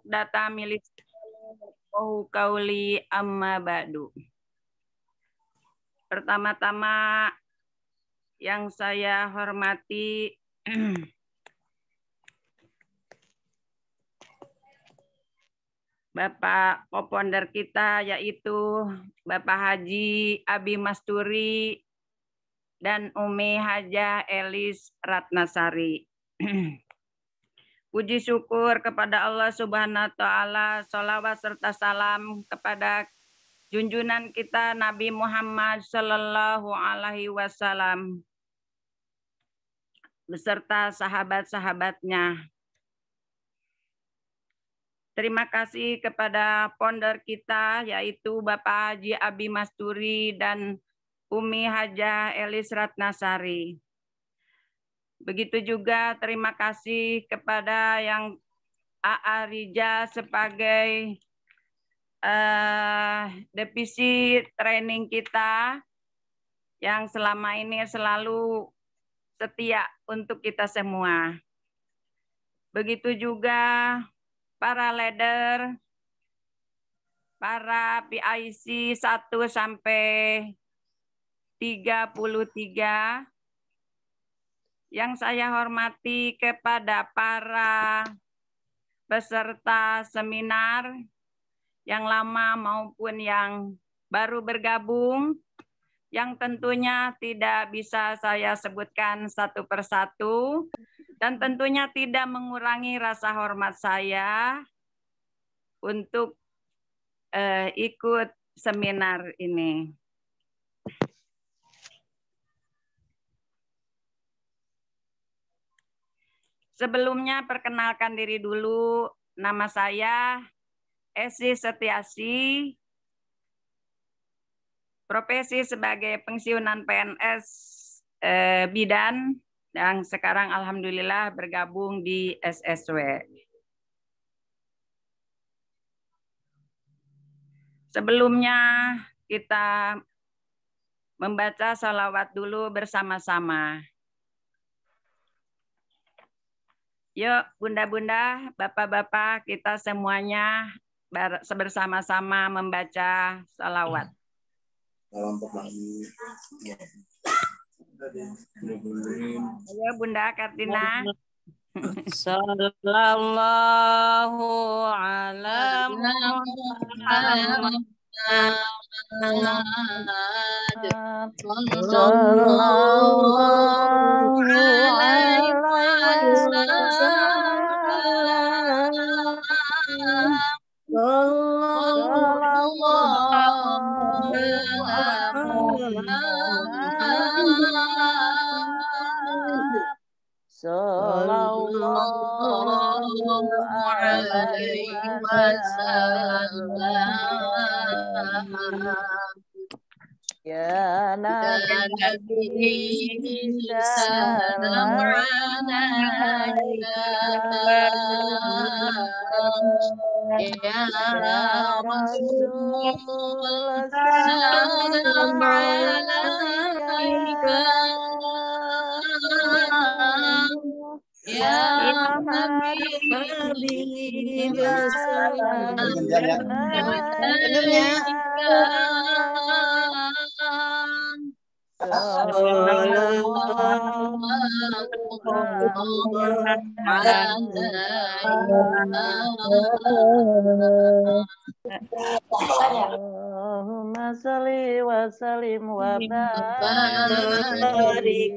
data milik kauli amma ba'du. Pertama-tama yang saya hormati Bapak co-founder kita yaitu Bapak Haji Abi Masturi dan Umi Hajah Elis Ratnasari. Puji syukur kepada Allah Subhanahu wa Ta'ala, sholawat serta salam kepada junjungan kita Nabi Muhammad Sallallahu Alaihi Wasallam beserta sahabat-sahabatnya. Terima kasih kepada founder kita yaitu Bapak Haji Abi Masturi dan Umi Hajah Elis Ratnasari. Begitu juga terima kasih kepada yang AA Rija sebagai divisi training kita yang selama ini selalu setia untuk kita semua. Begitu juga para leader, para PIC 1 sampai 33, yang saya hormati kepada para peserta seminar yang lama maupun yang baru bergabung, yang tentunya tidak bisa saya sebutkan satu persatu, dan tentunya tidak mengurangi rasa hormat saya untuk ikut seminar ini. Sebelumnya perkenalkan diri dulu, nama saya Esi Setiasi, profesi sebagai pensiunan PNS bidan, yang sekarang alhamdulillah bergabung di SSW. Sebelumnya kita membaca salawat dulu bersama-sama. Yuk bunda-bunda, bapak-bapak, kita semuanya bersama-sama membaca salawat. Ayo Bunda Kartina. Sallallahu ala Muhammad. Sallallahu alaihi Ya Nabi salam alaika, Ya Rasul salam alaika, Ya Habib salam alaika. Allahumma sholli wa sallim wa barik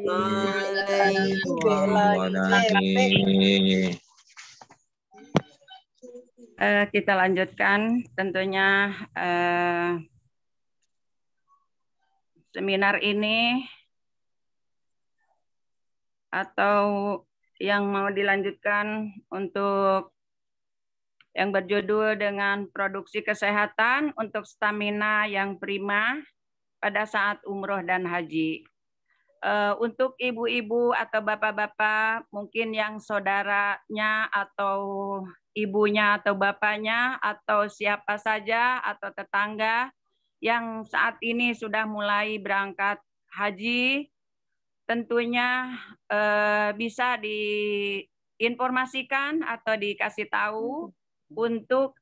Kita lanjutkan tentunya seminar ini atau yang mau dilanjutkan untuk yang berjudul dengan produksi kesehatan untuk stamina yang prima pada saat umroh dan haji. Untuk ibu-ibu atau bapak-bapak, mungkin yang saudaranya atau ibunya atau bapaknya atau siapa saja atau tetangga yang saat ini sudah mulai berangkat haji, tentunya bisa diinformasikan atau dikasih tahu untuk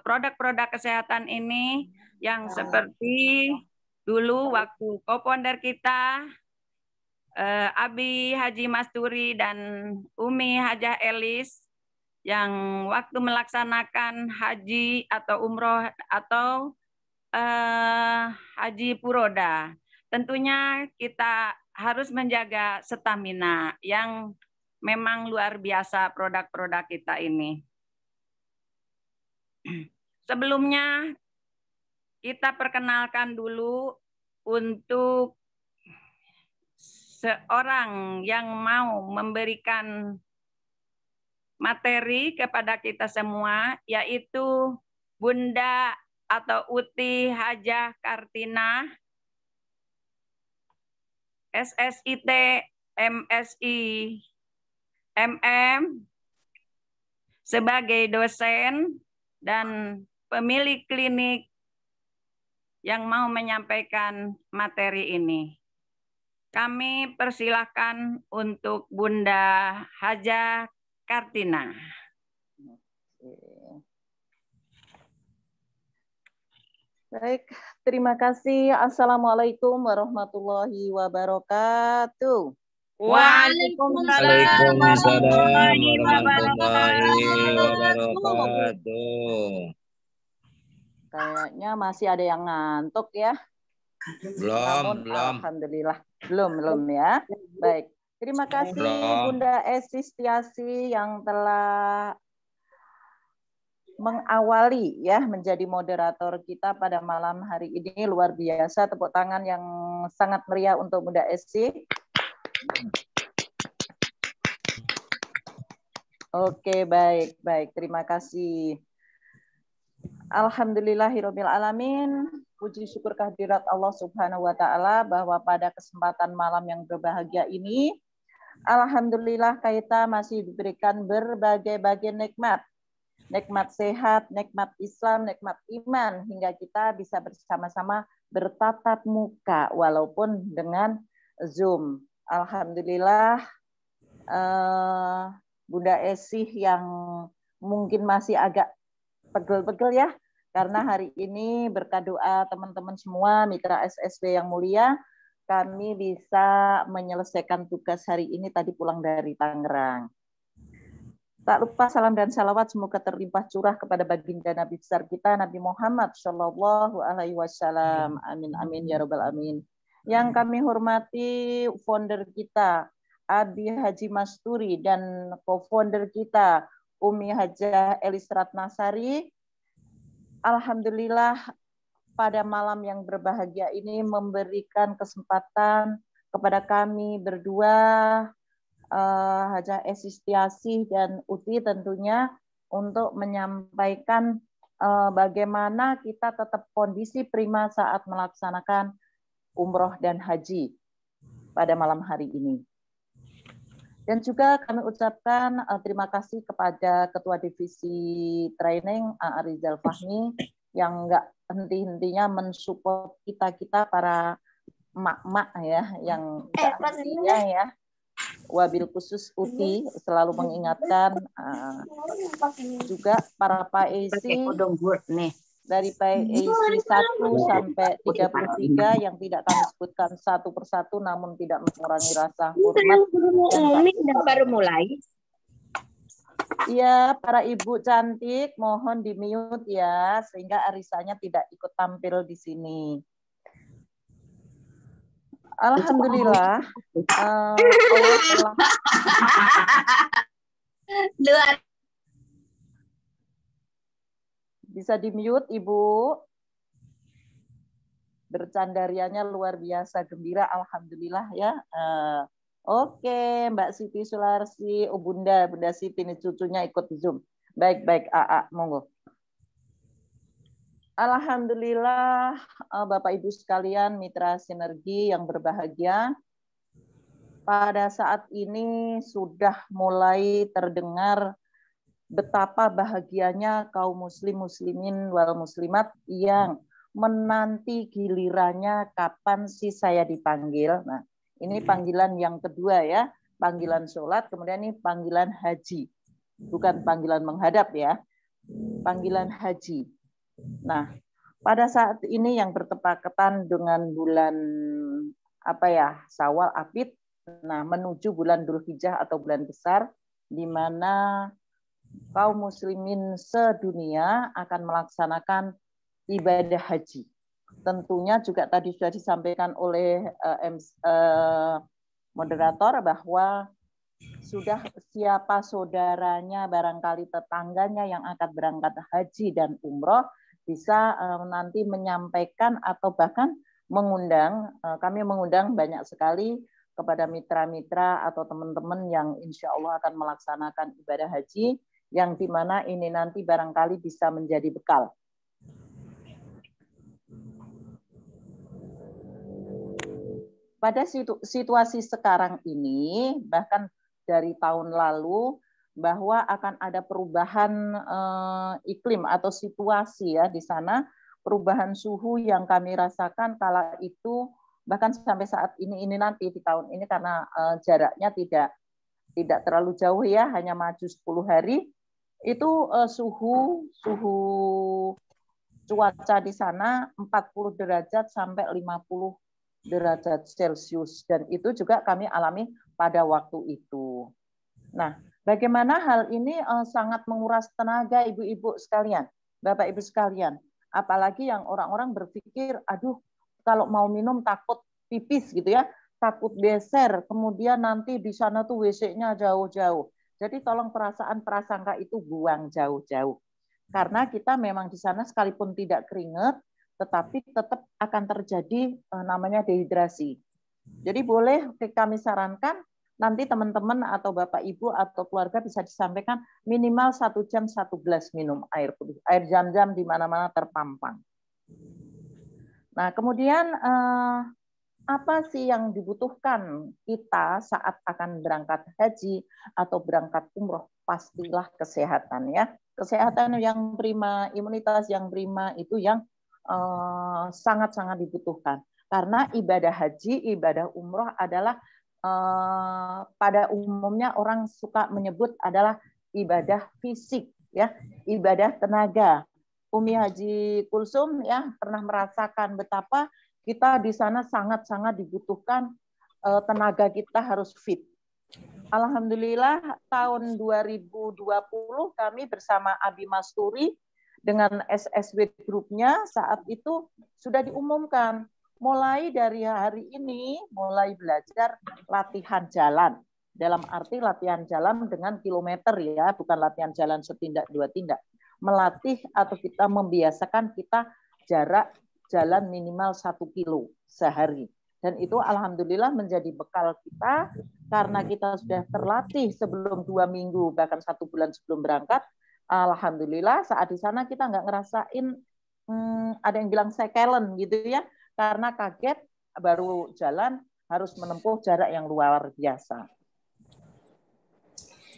produk-produk kesehatan ini yang seperti dulu waktu co-founder kita Abi Haji Masturi dan Umi Hajah Elis yang waktu melaksanakan haji atau umroh atau haji puroda. Tentunya kita harus menjaga stamina yang memang luar biasa produk-produk kita ini. Sebelumnya kita perkenalkan dulu untuk seorang yang mau memberikan materi kepada kita semua, yaitu Bunda atau Uti Hajah Kartina, SSIT MSI MM, sebagai dosen dan pemilik klinik yang mau menyampaikan materi ini. Kami persilahkan untuk Bunda Hajah Kartina. Baik, terima kasih. Assalamualaikum warahmatullahi wabarakatuh. Waalaikumsalam warahmatullahi wabarakatuh. Kayaknya masih ada yang ngantuk ya. Namun, alhamdulillah belum ya. Baik, terima kasih Bunda Esistiasi yang telah mengawali ya menjadi moderator kita pada malam hari ini. Luar biasa, tepuk tangan yang sangat meriah untuk Bunda Esi. Oke, baik. Terima kasih. Alhamdulillahirabbil alamin. Puji syukur kehadirat Allah Subhanahu wa taala bahwa pada kesempatan malam yang berbahagia ini alhamdulillah kita masih diberikan berbagai nikmat. Nikmat sehat, nikmat Islam, nikmat iman hingga kita bisa bersama-sama bertatap muka walaupun dengan Zoom. Alhamdulillah Bunda Esih yang mungkin masih agak pegel-pegel ya, karena hari ini berkat doa teman-teman semua, mitra SSB yang mulia, kami bisa menyelesaikan tugas hari ini tadi pulang dari Tangerang. Tak lupa salam dan salawat semoga terlimpah curah kepada baginda Nabi besar kita, Nabi Muhammad Shallallahu Alaihi Wasallam. Amin, amin, ya Rabbal Alamin. Yang kami hormati founder kita, Abi Haji Masturi, dan co-founder kita, Umi Hajah Elis Ratnasari. Alhamdulillah pada malam yang berbahagia ini memberikan kesempatan kepada kami berdua, Hajah Esistiasi dan Uti tentunya, untuk menyampaikan bagaimana kita tetap kondisi prima saat melaksanakan umroh dan haji pada malam hari ini. Dan juga kami ucapkan terima kasih kepada Ketua Divisi Training Arizal Fahmi yang nggak henti-hentinya mensupport kita para emak-emak ya, yang nggak hentinya ya. Wabil khusus Uti selalu mengingatkan, juga para PAC dari PAC 1 sampai 33 yang tidak kami sebutkan satu persatu namun tidak mengurangi rasa hormat. Baru mulai. Iya, para ibu cantik mohon di-mute ya sehingga Arisanya tidak ikut tampil di sini. Alhamdulillah. Allah telah Luar. Bisa di-mute, Ibu. Bercandarianya luar biasa gembira, alhamdulillah ya. Oke, Mbak Siti Sularsi, Bunda Siti ini cucunya ikut Zoom. Baik, AA, monggo. Alhamdulillah, Bapak Ibu sekalian, mitra sinergi yang berbahagia. Pada saat ini sudah mulai terdengar betapa bahagianya kaum muslimin wal muslimat yang menanti gilirannya kapan sih saya dipanggil. Nah, ini panggilan yang kedua ya, panggilan sholat, kemudian ini panggilan haji. Bukan panggilan menghadap ya. panggilan haji. Nah, pada saat ini yang bertepatan dengan bulan Syawal Apit, nah menuju bulan Dzulhijjah atau bulan besar, di mana kaum muslimin sedunia akan melaksanakan ibadah haji. Tentunya juga tadi sudah disampaikan oleh moderator bahwa sudah siapa saudaranya, barangkali tetangganya yang akan berangkat haji dan umroh, bisa nanti menyampaikan atau bahkan mengundang, kami mengundang banyak sekali kepada mitra-mitra atau teman-teman yang insya Allah akan melaksanakan ibadah haji, yang dimana ini nanti barangkali bisa menjadi bekal. Pada situasi sekarang ini, bahkan dari tahun lalu, bahwa akan ada perubahan iklim atau situasi ya di sana, perubahan suhu yang kami rasakan kala itu, bahkan sampai saat ini nanti di tahun ini karena jaraknya tidak terlalu jauh ya, hanya maju 10 hari, itu suhu cuaca di sana 40 derajat sampai 50 derajat Celcius, dan itu juga kami alami pada waktu itu. Nah, bagaimana hal ini sangat menguras tenaga ibu-ibu sekalian, bapak ibu sekalian, apalagi yang orang-orang berpikir, aduh kalau mau minum takut pipis gitu ya, takut beser, kemudian nanti di sana tuh WC-nya jauh-jauh. Jadi tolong perasaan prasangka itu buang jauh-jauh. Karena kita memang di sana sekalipun tidak keringat, tetapi tetap akan terjadi namanya dehidrasi. Jadi boleh kami sarankan nanti teman-teman atau bapak ibu atau keluarga bisa disampaikan minimal 1 jam 1 gelas minum air putih, air zam-zam di mana-mana terpampang. Nah, kemudian apa sih yang dibutuhkan kita saat akan berangkat haji atau berangkat umroh? Pastilah kesehatan ya. Kesehatan yang prima, imunitas yang prima itu yang sangat-sangat dibutuhkan. Karena ibadah haji, ibadah umroh adalah pada umumnya orang suka menyebut adalah ibadah fisik, ya, ibadah tenaga. Umi Haji Kulsum ya pernah merasakan betapa kita di sana sangat-sangat dibutuhkan tenaga kita harus fit. Alhamdulillah tahun 2020 kami bersama Abi Masturi dengan SSW grupnya saat itu sudah diumumkan mulai dari hari ini mulai belajar latihan jalan, dalam arti latihan jalan dengan kilometer ya, bukan latihan jalan setindak dua tindak, melatih atau kita membiasakan kita jarak jalan minimal 1 kilo sehari, dan itu alhamdulillah menjadi bekal kita karena kita sudah terlatih sebelum 2 minggu bahkan 1 bulan sebelum berangkat. Alhamdulillah saat di sana kita nggak ngerasain ada yang bilang sekelen gitu ya, karena kaget baru jalan harus menempuh jarak yang luar biasa.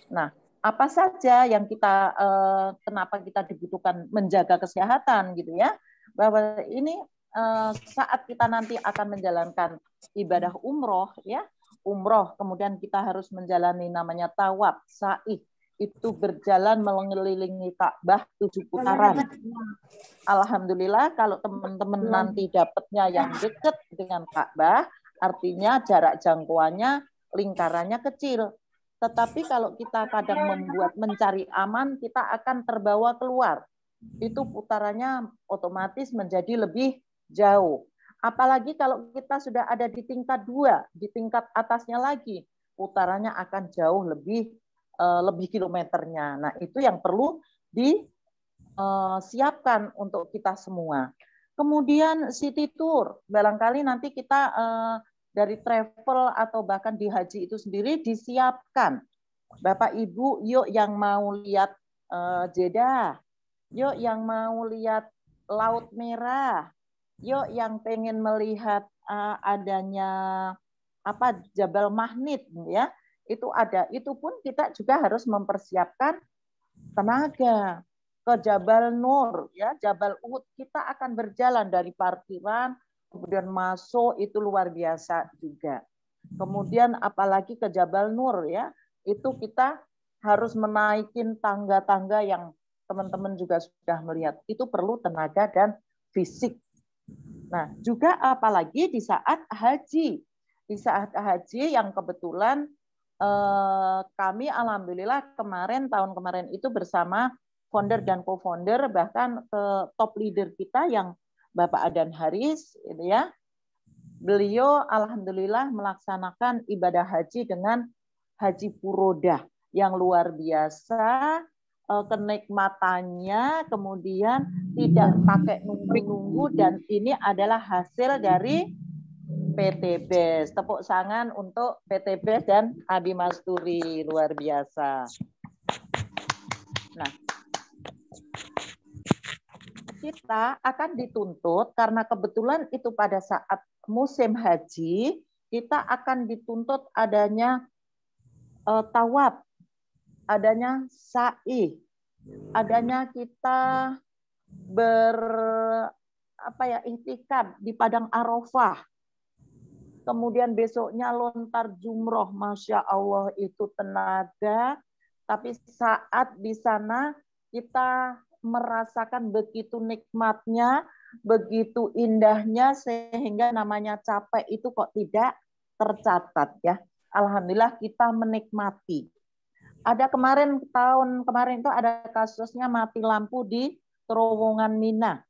Nah, apa saja yang kita kenapa kita dibutuhkan menjaga kesehatan gitu ya? Bahwa ini saat kita nanti akan menjalankan ibadah umroh ya, umroh kemudian kita harus menjalani namanya tawaf, sa'i, itu berjalan mengelilingi Ka'bah 7 putaran. Alhamdulillah kalau teman-teman nanti dapatnya yang dekat dengan Ka'bah, artinya jarak jangkauannya, lingkarannya kecil. Tetapi kalau kita kadang mencari aman, kita akan terbawa keluar. Itu putarannya otomatis menjadi lebih jauh. Apalagi kalau kita sudah ada di tingkat 2, di tingkat atasnya lagi, putarannya akan jauh lebih kilometernya. Nah, itu yang perlu disiapkan untuk kita semua. Kemudian city tour, barangkali nanti kita dari travel atau bahkan di haji itu sendiri disiapkan. Bapak Ibu, yuk yang mau lihat Jeddah, yuk yang mau lihat Laut Merah, yuk yang pengen melihat adanya Jabal Mahnit ya. Itu ada, itu pun kita juga harus mempersiapkan tenaga ke Jabal Nur ya, Jabal Uhud. Kita akan berjalan dari parkiran kemudian masuk, itu luar biasa juga. Kemudian apalagi ke Jabal Nur ya, itu kita harus menaikin tangga-tangga yang teman-teman juga sudah melihat, itu perlu tenaga dan fisik. Nah, juga apalagi di saat haji. Di saat haji yang kebetulan kami alhamdulillah tahun kemarin itu bersama founder dan co-founder, bahkan top leader kita yang Bapak Adan Haris, gitu ya. Beliau alhamdulillah melaksanakan ibadah haji dengan haji furodah yang luar biasa, kenikmatannya, kemudian tidak pakai nunggu-nunggu, dan ini adalah hasil dari PT BES. Tepuk tangan untuk PT BES dan Abi Masturi, luar biasa. Nah, kita akan dituntut karena kebetulan itu pada saat musim haji, kita akan dituntut adanya tawaf, adanya sa'i, adanya kita iktikaf di padang Arafah. Kemudian besoknya lontar jumroh, Masya Allah itu tenaga. Tapi saat di sana kita merasakan begitu nikmatnya, begitu indahnya, sehingga namanya capek itu kok tidak tercatat ya. Alhamdulillah kita menikmati. Ada tahun kemarin itu ada kasusnya mati lampu di terowongan Mina.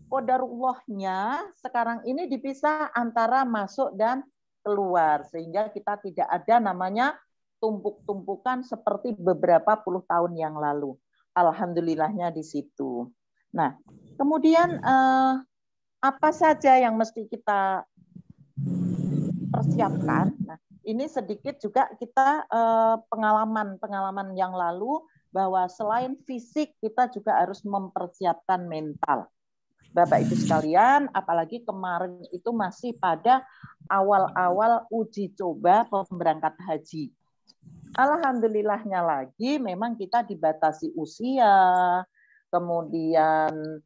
Qadarullahnya sekarang ini dipisah antara masuk dan keluar, sehingga kita tidak ada namanya tumpuk-tumpukan seperti beberapa puluh tahun yang lalu. Alhamdulillahnya di situ. Nah, kemudian apa saja yang mesti kita persiapkan? Nah, ini sedikit juga kita pengalaman yang lalu, bahwa selain fisik kita juga harus mempersiapkan mental. Bapak Ibu sekalian, apalagi kemarin itu masih pada awal-awal uji coba pemberangkat haji. Alhamdulillahnya lagi memang kita dibatasi usia, kemudian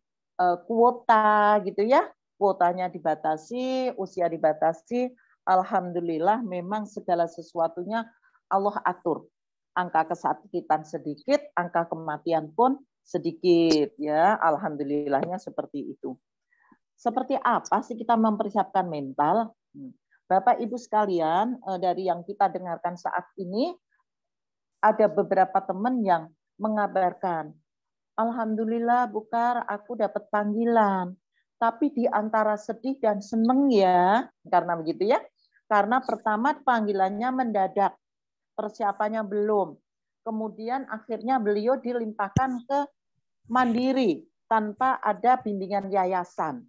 kuota gitu ya. Kuotanya dibatasi, usia dibatasi. Alhamdulillah memang segala sesuatunya Allah atur. Angka kesakitan sedikit, angka kematian pun sedikit ya, alhamdulillahnya seperti itu. Seperti apa sih kita mempersiapkan mental? Bapak Ibu sekalian, dari yang kita dengarkan saat ini, ada beberapa teman yang mengabarkan, alhamdulillah Bukar, aku dapat panggilan. Tapi di antara sedih dan seneng ya, karena begitu ya. Karena pertama panggilannya mendadak, persiapannya belum. Kemudian akhirnya beliau dilimpahkan ke mandiri tanpa ada bimbingan yayasan.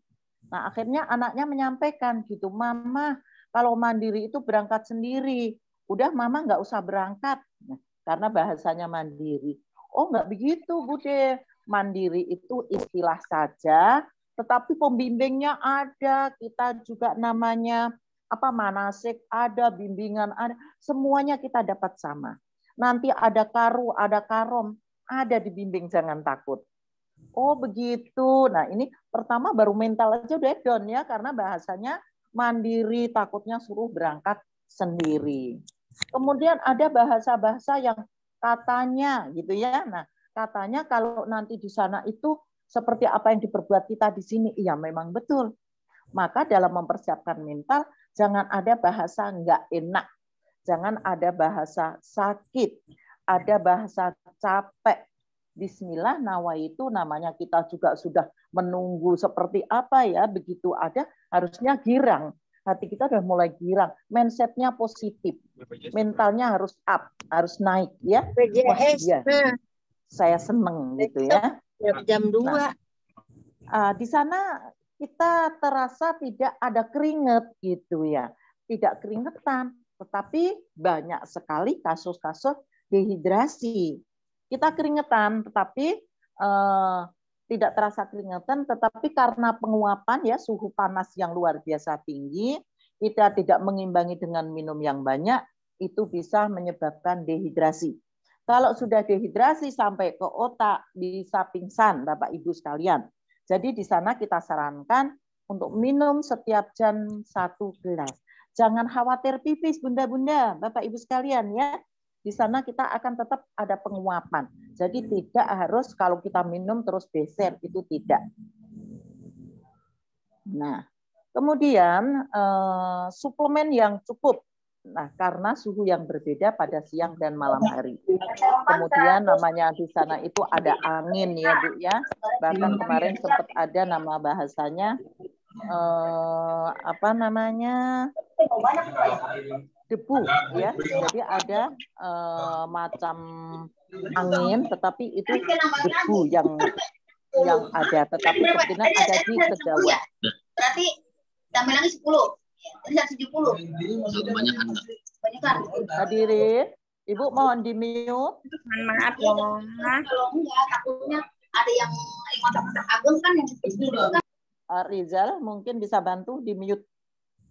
Nah, akhirnya anaknya menyampaikan gitu, Mama, kalau mandiri itu berangkat sendiri. Udah Mama nggak usah berangkat. Nah, karena bahasanya mandiri. Oh, nggak begitu, Bude. Mandiri itu istilah saja, tetapi pembimbingnya ada. Kita juga namanya manasik ada, bimbingan ada. Semuanya kita dapat sama. Nanti ada karu, ada karom, ada dibimbing, jangan takut. Oh begitu. Nah ini pertama baru mental aja udah down ya, karena bahasanya mandiri, takutnya suruh berangkat sendiri. Kemudian ada bahasa-bahasa yang katanya gitu ya. Nah katanya kalau nanti di sana itu seperti apa yang diperbuat kita di sini. Iya memang betul. Maka dalam mempersiapkan mental jangan ada bahasa nggak enak. Jangan ada bahasa sakit, ada bahasa capek. Bismillah nawaitu, namanya kita juga sudah menunggu seperti apa ya, begitu ada harusnya girang. Hati kita sudah mulai girang, mindsetnya positif, mentalnya harus up, harus naik ya. Wah, ya. Saya seneng gitu ya. Jam 2. Nah, di sana kita terasa tidak ada keringat gitu ya, tidak keringetan. Tetapi banyak sekali kasus-kasus dehidrasi. Kita keringetan, tetapi tidak terasa keringetan, tetapi karena penguapan ya suhu panas yang luar biasa tinggi, kita tidak mengimbangi dengan minum yang banyak, itu bisa menyebabkan dehidrasi. Kalau sudah dehidrasi sampai ke otak, bisa pingsan, Bapak Ibu sekalian. Jadi di sana kita sarankan untuk minum setiap jam 1 gelas. Jangan khawatir pipis, Bunda-bunda, Bapak Ibu sekalian ya. di sana kita akan tetap ada penguapan. Jadi tidak harus kalau kita minum terus beser, itu tidak. Nah, kemudian suplemen yang cukup. Nah, karena suhu yang berbeda pada siang dan malam hari. Kemudian namanya di sana itu ada angin ya Bu ya. Bahkan kemarin sempat ada nama bahasanya apa namanya? Debu ya. Jadi ada macam angin tetapi itu debu yang ada, tetapi kebetulan ada di kejauhan. Berarti tambah lagi 10. Jadi 170. Hadirin, Ibu mohon di mute. Maaf ya. Kalau enggak takutnya ada yang otak-otak Ageng kan yang kan. Rizal mungkin bisa bantu di mute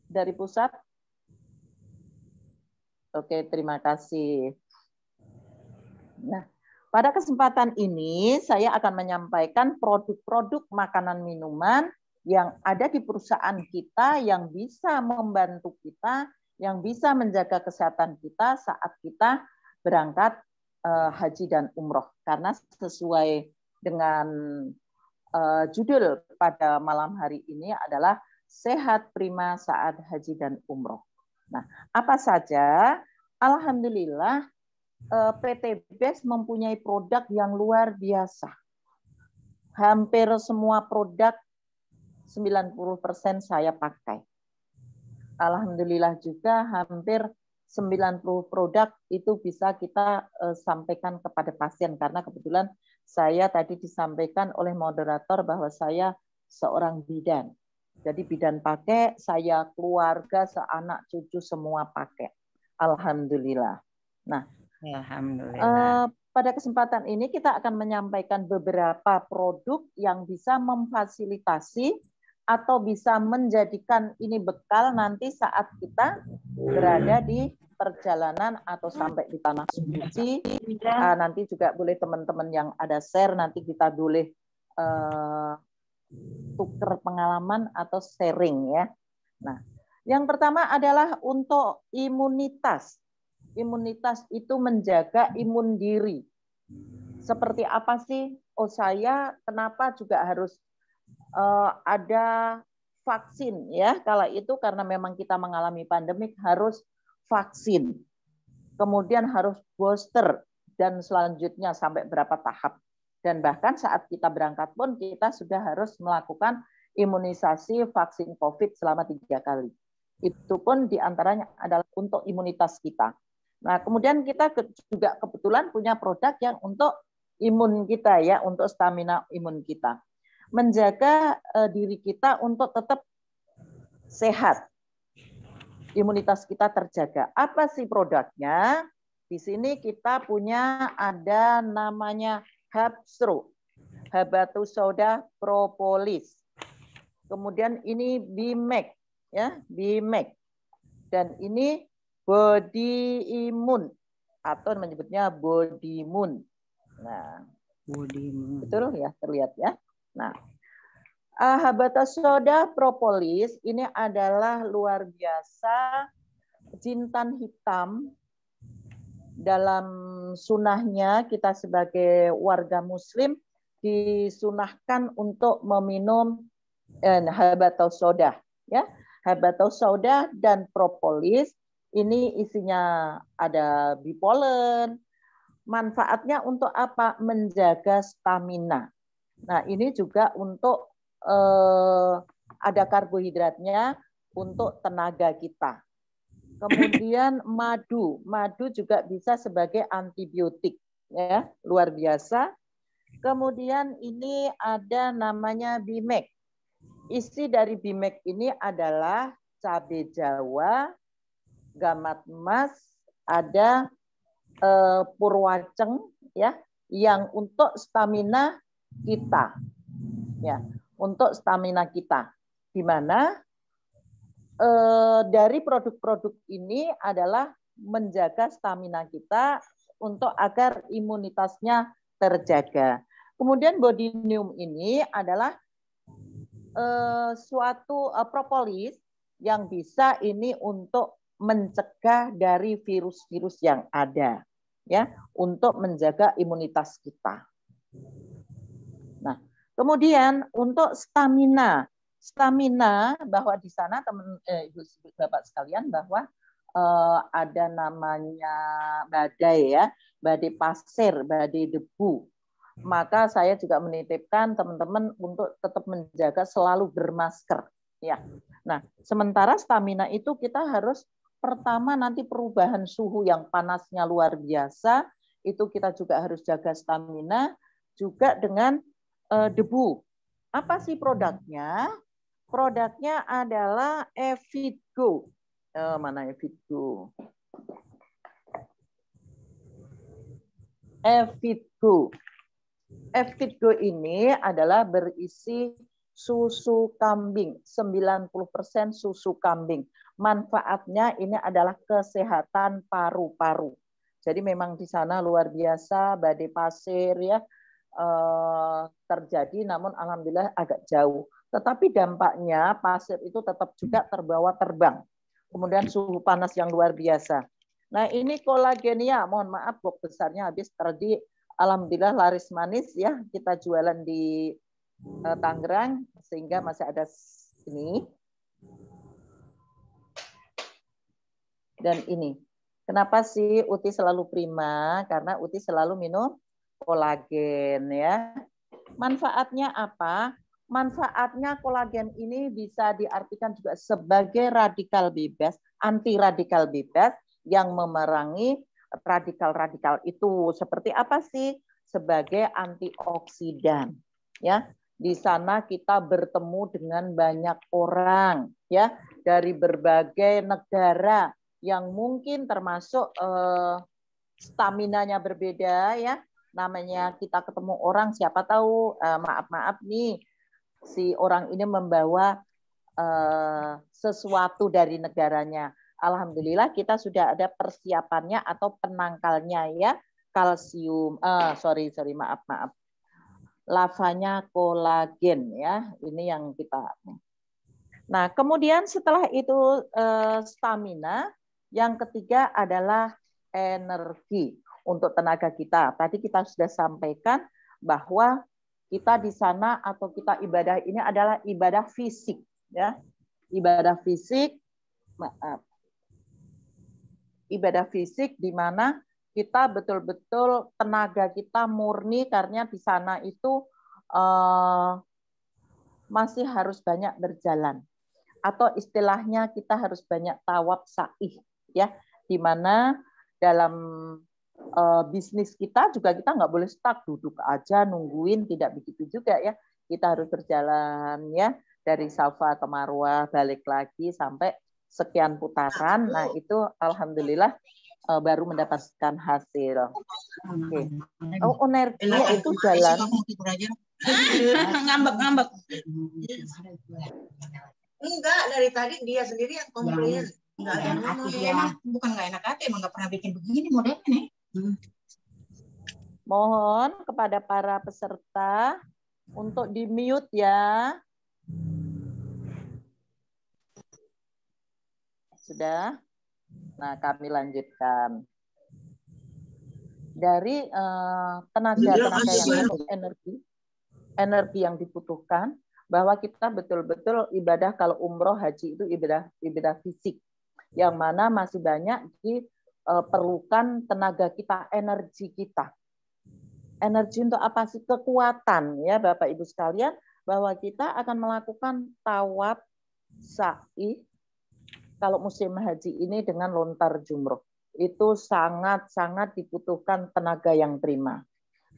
dari pusat. Oke, terima kasih. Nah, pada kesempatan ini saya akan menyampaikan produk-produk makanan minuman yang ada di perusahaan kita yang bisa membantu kita, yang bisa menjaga kesehatan kita saat kita berangkat haji dan umroh. Karena sesuai dengan judul pada malam hari ini adalah sehat prima saat haji dan umroh. Nah, apa saja? Alhamdulillah PT BES mempunyai produk yang luar biasa. Hampir semua produk 90% saya pakai. Alhamdulillah juga hampir 90 produk itu bisa kita sampaikan kepada pasien karena kebetulan saya tadi disampaikan oleh moderator bahwa saya seorang bidan. Jadi bidan pakai, saya keluarga, seanak cucu semua pakai. Alhamdulillah. Nah, Alhamdulillah. Pada kesempatan ini kita akan menyampaikan beberapa produk yang bisa memfasilitasi atau bisa menjadikan ini bekal nanti saat kita berada di perjalanan atau sampai di tanah suci. Nanti juga boleh teman-teman yang ada share, nanti kita boleh tukar pengalaman atau sharing ya. Nah, yang pertama adalah untuk imunitas. Imunitas itu menjaga imun diri. Seperti apa sih? Oh, saya kenapa juga harus ada vaksin ya? Kala itu karena memang kita mengalami pandemik harus vaksin. Kemudian harus booster dan selanjutnya sampai berapa tahap. Dan bahkan saat kita berangkat pun kita sudah harus melakukan imunisasi vaksin COVID selama 3 kali. Itu pun diantaranya adalah untuk imunitas kita. Nah, kemudian kita juga kebetulan punya produk yang untuk imun kita ya, untuk stamina imun kita. Menjaga diri kita untuk tetap sehat. Imunitas kita terjaga. Apa sih produknya? Di sini kita punya ada namanya Habstro, Habatus Sauda Propolis. Kemudian ini Bimek, ya, Bimek. Dan ini Body Immune atau menyebutnya Body Moon. Nah, Body Moon. Betul ya, terlihat ya. Nah, Habatus Sauda Propolis ini adalah luar biasa jintan hitam. Dalam sunahnya kita sebagai warga muslim disunahkan untuk meminum Habatus Sauda ya. Habatus Sauda dan propolis ini isinya ada bipolen. Manfaatnya untuk apa? Menjaga stamina. Nah, ini juga untuk ada karbohidratnya untuk tenaga kita. Kemudian madu juga bisa sebagai antibiotik, ya, luar biasa. Kemudian ini ada namanya Bimek. Isi dari Bimek ini adalah cabai Jawa, gamat emas, ada purwaceng, ya, yang untuk stamina kita, ya, untuk stamina kita, di mana dari produk-produk ini adalah menjaga stamina kita untuk agar imunitasnya terjaga. Kemudian Bodinium ini adalah suatu propolis yang bisa ini untuk mencegah dari virus-virus yang ada. ya, untuk menjaga imunitas kita. Nah, kemudian untuk stamina bahwa di sana Ibu Bapak sekalian bahwa ada namanya badai ya, badai pasir, badai debu. Maka saya juga menitipkan teman-teman untuk tetap menjaga selalu bermasker ya. Nah, sementara stamina itu kita harus pertama nanti perubahan suhu yang panasnya luar biasa, itu kita juga harus jaga stamina juga dengan debu. Apa sih produknya? Produknya adalah Evitgo. Mana Evitgo? Evitgo. Evitgo ini adalah berisi susu kambing, 90% susu kambing. Manfaatnya ini adalah kesehatan paru-paru. Jadi memang di sana luar biasa badai pasir ya terjadi, namun alhamdulillah agak jauh. Tetapi dampaknya pasir itu tetap juga terbawa terbang. Kemudian suhu panas yang luar biasa. Nah ini kolagenia, mohon maaf box besarnya habis tadi. Alhamdulillah laris manis ya, kita jualan di Tangerang sehingga masih ada ini. Dan ini. Kenapa sih Uti selalu prima? Karena Uti selalu minum kolagen ya. Manfaatnya apa? Manfaatnya kolagen ini bisa diartikan juga sebagai radikal bebas, anti radikal bebas yang memerangi radikal-radikal itu. Seperti apa sih? Sebagai antioksidan. Ya, di sana kita bertemu dengan banyak orang ya dari berbagai negara yang mungkin termasuk staminanya berbeda ya. Namanya kita ketemu orang, siapa tahu maaf nih si orang ini membawa sesuatu dari negaranya. Alhamdulillah kita sudah ada persiapannya atau penangkalnya ya, kalsium, maaf. Lavanya kolagen ya, ini yang kita. Nah kemudian setelah itu stamina, yang ketiga adalah energi untuk tenaga kita. Tadi kita sudah sampaikan bahwa kita di sana atau kita ibadah ini adalah ibadah fisik ya. Ibadah fisik di mana kita betul-betul tenaga kita murni karena di sana itu masih harus banyak berjalan atau istilahnya kita harus banyak tawaf sa'i ya, di mana dalam bisnis kita juga kita nggak boleh stuck duduk aja nungguin, tidak begitu juga ya, kita harus berjalan ya dari Safa ke Marwah balik lagi sampai sekian putaran. Nah itu alhamdulillah baru mendapatkan hasil. Oke. Oh energi itu jalan. Ngambek. Enggak, dari tadi dia sendiri yang komplain. Enggak ada ngomong. Bukan nggak enak hati, emang nggak pernah bikin begini modelnya nih. Mohon kepada para peserta untuk di-mute ya. Sudah? Nah, kami lanjutkan. Dari tenaga yang energi yang dibutuhkan, bahwa kita betul-betul ibadah kalau umroh haji itu ibadah fisik, yang mana masih banyak diperlukan tenaga kita, energi kita. Energi untuk apa sih? Kekuatan ya Bapak Ibu sekalian, bahwa kita akan melakukan tawaf sa'i kalau musim haji ini dengan lontar jumroh. Itu sangat-sangat dibutuhkan tenaga yang prima.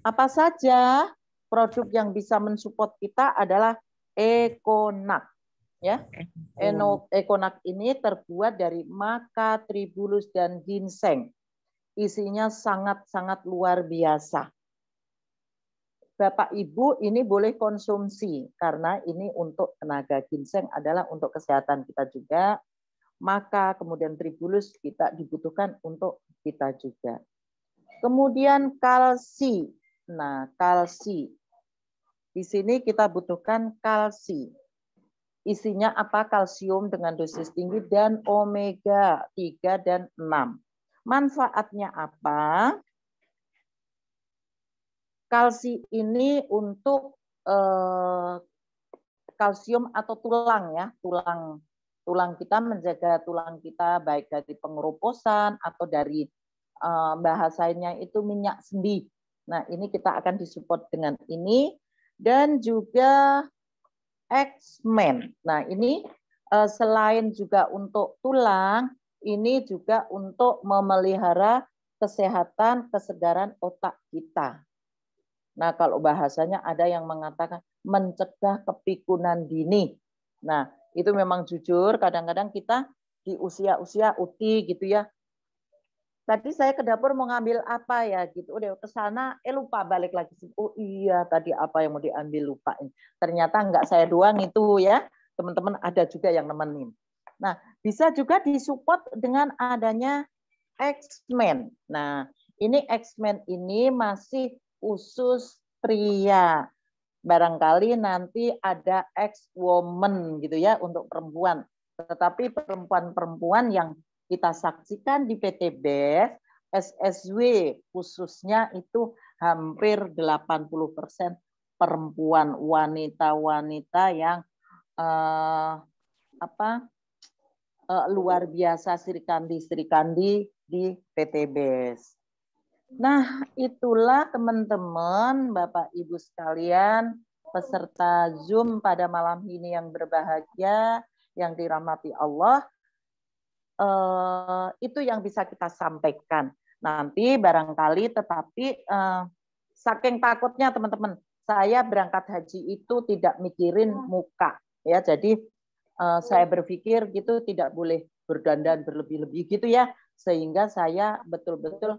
Apa saja produk yang bisa mensupport kita adalah Econac. Ya, Econac ini terbuat dari maca, tribulus, dan ginseng. Isinya sangat-sangat luar biasa. Bapak Ibu ini boleh konsumsi karena ini untuk tenaga. Ginseng adalah untuk kesehatan kita juga. Maka kemudian tribulus kita dibutuhkan untuk kita juga. Kemudian kalsi. Nah, kalsi. Di sini kita butuhkan kalsi. Isinya apa? Kalsium dengan dosis tinggi dan omega 3 dan 6. Manfaatnya apa? kalsi ini untuk kalsium atau tulang ya, tulang kita, menjaga tulang kita baik dari pengeroposan atau dari bahasanya itu minyak sendi. Nah, ini kita akan disupport dengan ini, dan juga X-Men. Nah, ini selain juga untuk tulang, ini juga untuk memelihara kesehatan, kesegaran otak kita. Nah, kalau bahasanya ada yang mengatakan mencegah kepikunan dini. Nah, itu memang jujur, kadang-kadang kita di usia-usia uti gitu ya. Tadi saya ke dapur mau ngambil apa ya gitu, udah ke sana, lupa balik lagi. Oh iya, tadi apa yang mau diambil, lupain. Ternyata enggak saya doang itu ya, teman-teman ada juga yang nemenin. Nah, bisa juga disupport dengan adanya X-Men. Nah, ini X-Men ini masih khusus pria. Barangkali nanti ada X-Woman gitu ya untuk perempuan. Tetapi perempuan-perempuan yang kita saksikan di PTBES, SSW khususnya itu hampir 80% perempuan, wanita-wanita yang luar biasa, Srikandi di PTBES. Nah, itulah teman-teman, Bapak Ibu sekalian, peserta Zoom pada malam ini yang berbahagia, yang dirahmati Allah. Itu yang bisa kita sampaikan. Nanti barangkali, tetapi saking takutnya teman-teman, saya berangkat haji itu tidak mikirin muka, ya. Jadi saya berpikir gitu tidak boleh berdandan berlebih-lebih gitu ya, sehingga saya betul-betul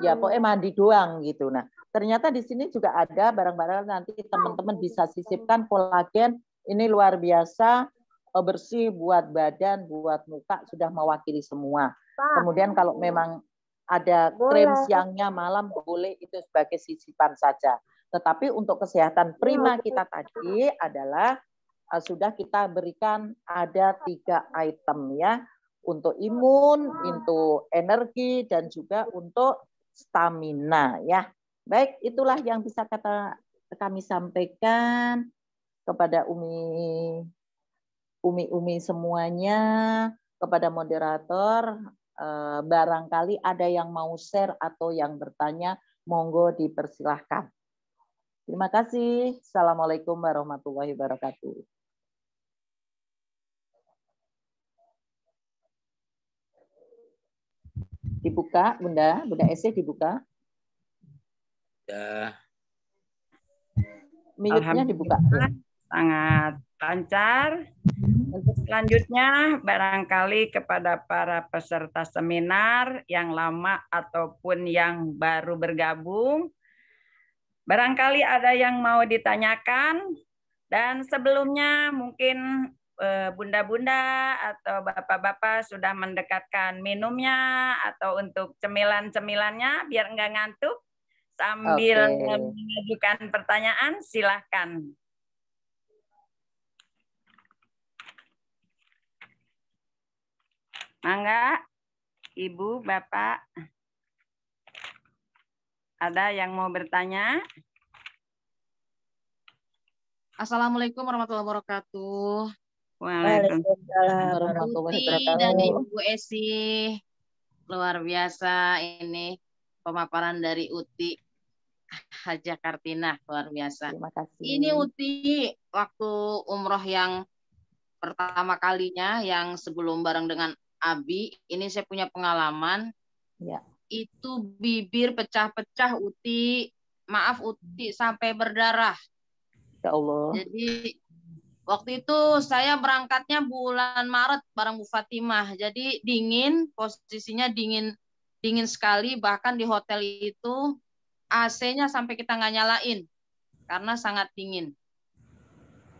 ya pokoknya mandi doang gitu. Nah, ternyata di sini juga ada barang-barang nanti teman-teman bisa sisipkan kolagen, ini luar biasa, bersih buat badan, buat muka, sudah mewakili semua. Kemudian kalau memang ada krim siangnya malam boleh, itu sebagai sisipan saja. Tetapi untuk kesehatan prima kita tadi adalah sudah kita berikan ada 3 item ya, untuk imun, untuk energi, dan juga untuk stamina ya. Baik, itulah yang bisa kami sampaikan kepada Umi semuanya, kepada moderator. Barangkali ada yang mau share atau yang bertanya, monggo dipersilahkan. Terima kasih. Assalamualaikum warahmatullahi wabarakatuh. Dibuka, Bunda Ese dibuka. Ya. Minutnya dibuka. Sangat lancar. Untuk selanjutnya, barangkali kepada para peserta seminar yang lama ataupun yang baru bergabung, barangkali ada yang mau ditanyakan, dan sebelumnya mungkin bunda-bunda atau bapak-bapak sudah mendekatkan minumnya atau untuk cemilan-cemilannya biar enggak ngantuk sambil mengajukan pertanyaan, silahkan. Mangga, Ibu, Bapak, ada yang mau bertanya? Assalamualaikum warahmatullahi wabarakatuh. Waalaikumsalam warahmatullahi Uti wabarakatuh. dan Ibu Esi, luar biasa ini pemaparan dari Uti Haja Kartina, luar biasa. Terima kasih. Ini Uti waktu umroh yang pertama kalinya, yang sebelum bareng dengan Abi, ini saya punya pengalaman. Ya. Itu bibir pecah-pecah Uti, maaf Uti, sampai berdarah. Ya Allah. Jadi waktu itu saya berangkatnya bulan Maret bareng Bu Fatimah. Jadi dingin, posisinya dingin sekali. Bahkan di hotel itu AC-nya sampai kita nggak nyalain karena sangat dingin.